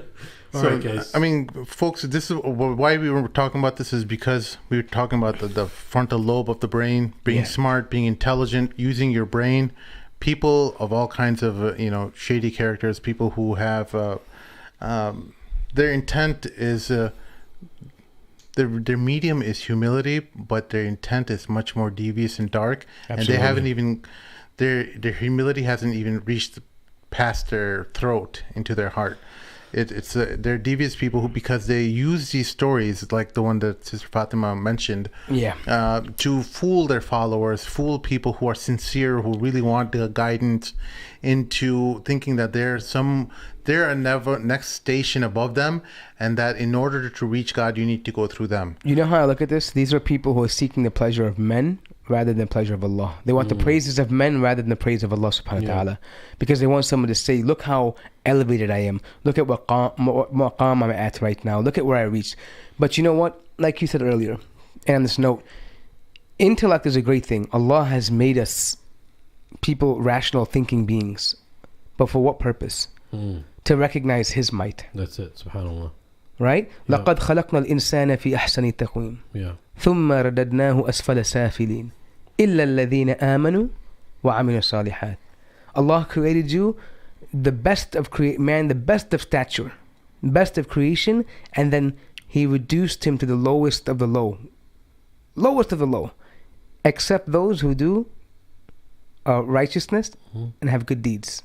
All right, guys. I mean, folks, this is why we were talking about this, is because we were talking about the frontal lobe of the brain, being smart, being intelligent, using your brain. People of all kinds of, shady characters, people who have, their intent is, their medium is humility, but their intent is much more devious and dark. Absolutely. And they haven't even, their humility hasn't even reached past their throat into their heart. They're devious people who, because they use these stories like the one that Sister Fatima mentioned, to fool their followers, fool people who are sincere, who really want the guidance, into thinking that they're a next station above them, and that in order to reach God, you need to go through them. You know how I look at this? These are people who are seeking the pleasure of men rather than the pleasure of Allah. They want the praises of men rather than the praise of Allah subhanahu wa ta'ala. Because they want someone to say, look how elevated I am. Look at what maqam I'm at right now. Look at where I reached. But you know what? Like you said earlier, and on this note, intellect is a great thing. Allah has made us people, rational thinking beings. But for what purpose? To recognize His might. That's it. SubhanAllah. Right? لَقَدْ خَلَقْنَا الْإِنسَانَ فِي أَحْسَنِ تَقْوِيمٍ ثُمَّ رَدَدْنَاهُ أَسْفَلَ سَافِلِينَ إِلَّا الَّذِينَ آمَنُوا وَعَمِلُوا الصَّالِحَاتِ. Allah created you the best of man, the best of stature, best of creation, and then He reduced him to the lowest of the low. Lowest of the low. Except those who do righteousness and have good deeds.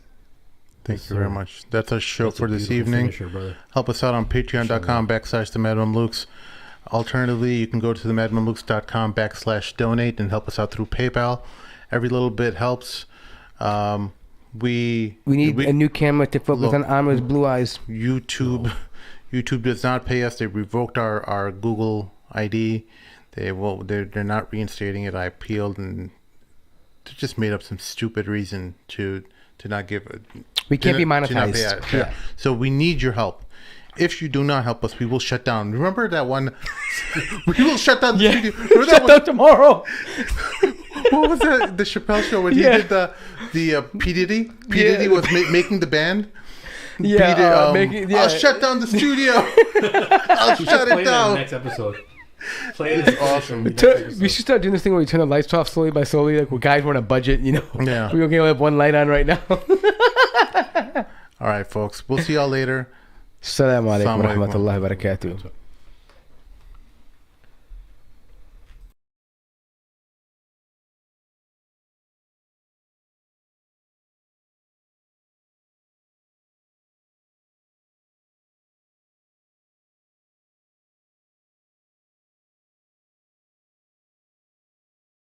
Thank you very much. That's our show for this evening. Help us out on patreon.com/the Mad Mamluks. Alternatively, you can go to themadmamluks.com/donate and help us out through PayPal. Every little bit helps. We need a new camera to focus look, on Amir's blue eyes. YouTube does not pay us. They revoked our Google ID. They're not reinstating it. I appealed, and they just made up some stupid reason to not give it. We can't be to not monetized. pay us. Yeah. So we need your help. If you do not help us, we will shut down. Remember that one? We will shut down the studio. Remember Shut down tomorrow. What was that? The Chappelle show when he did the P Diddy. P Diddy was making the band. Yeah, I'll shut down the studio. I'll shut it down. Next episode. Play it. It's awesome. We should start doing this thing where we turn the lights off slowly by slowly. Like, guys, we're on a budget, you know. Yeah. We only have one light on right now. All right, folks. We'll see y'all later. Assalamu alaikum Assalamu wa alaikum. rahmatullahi wa barakatuh.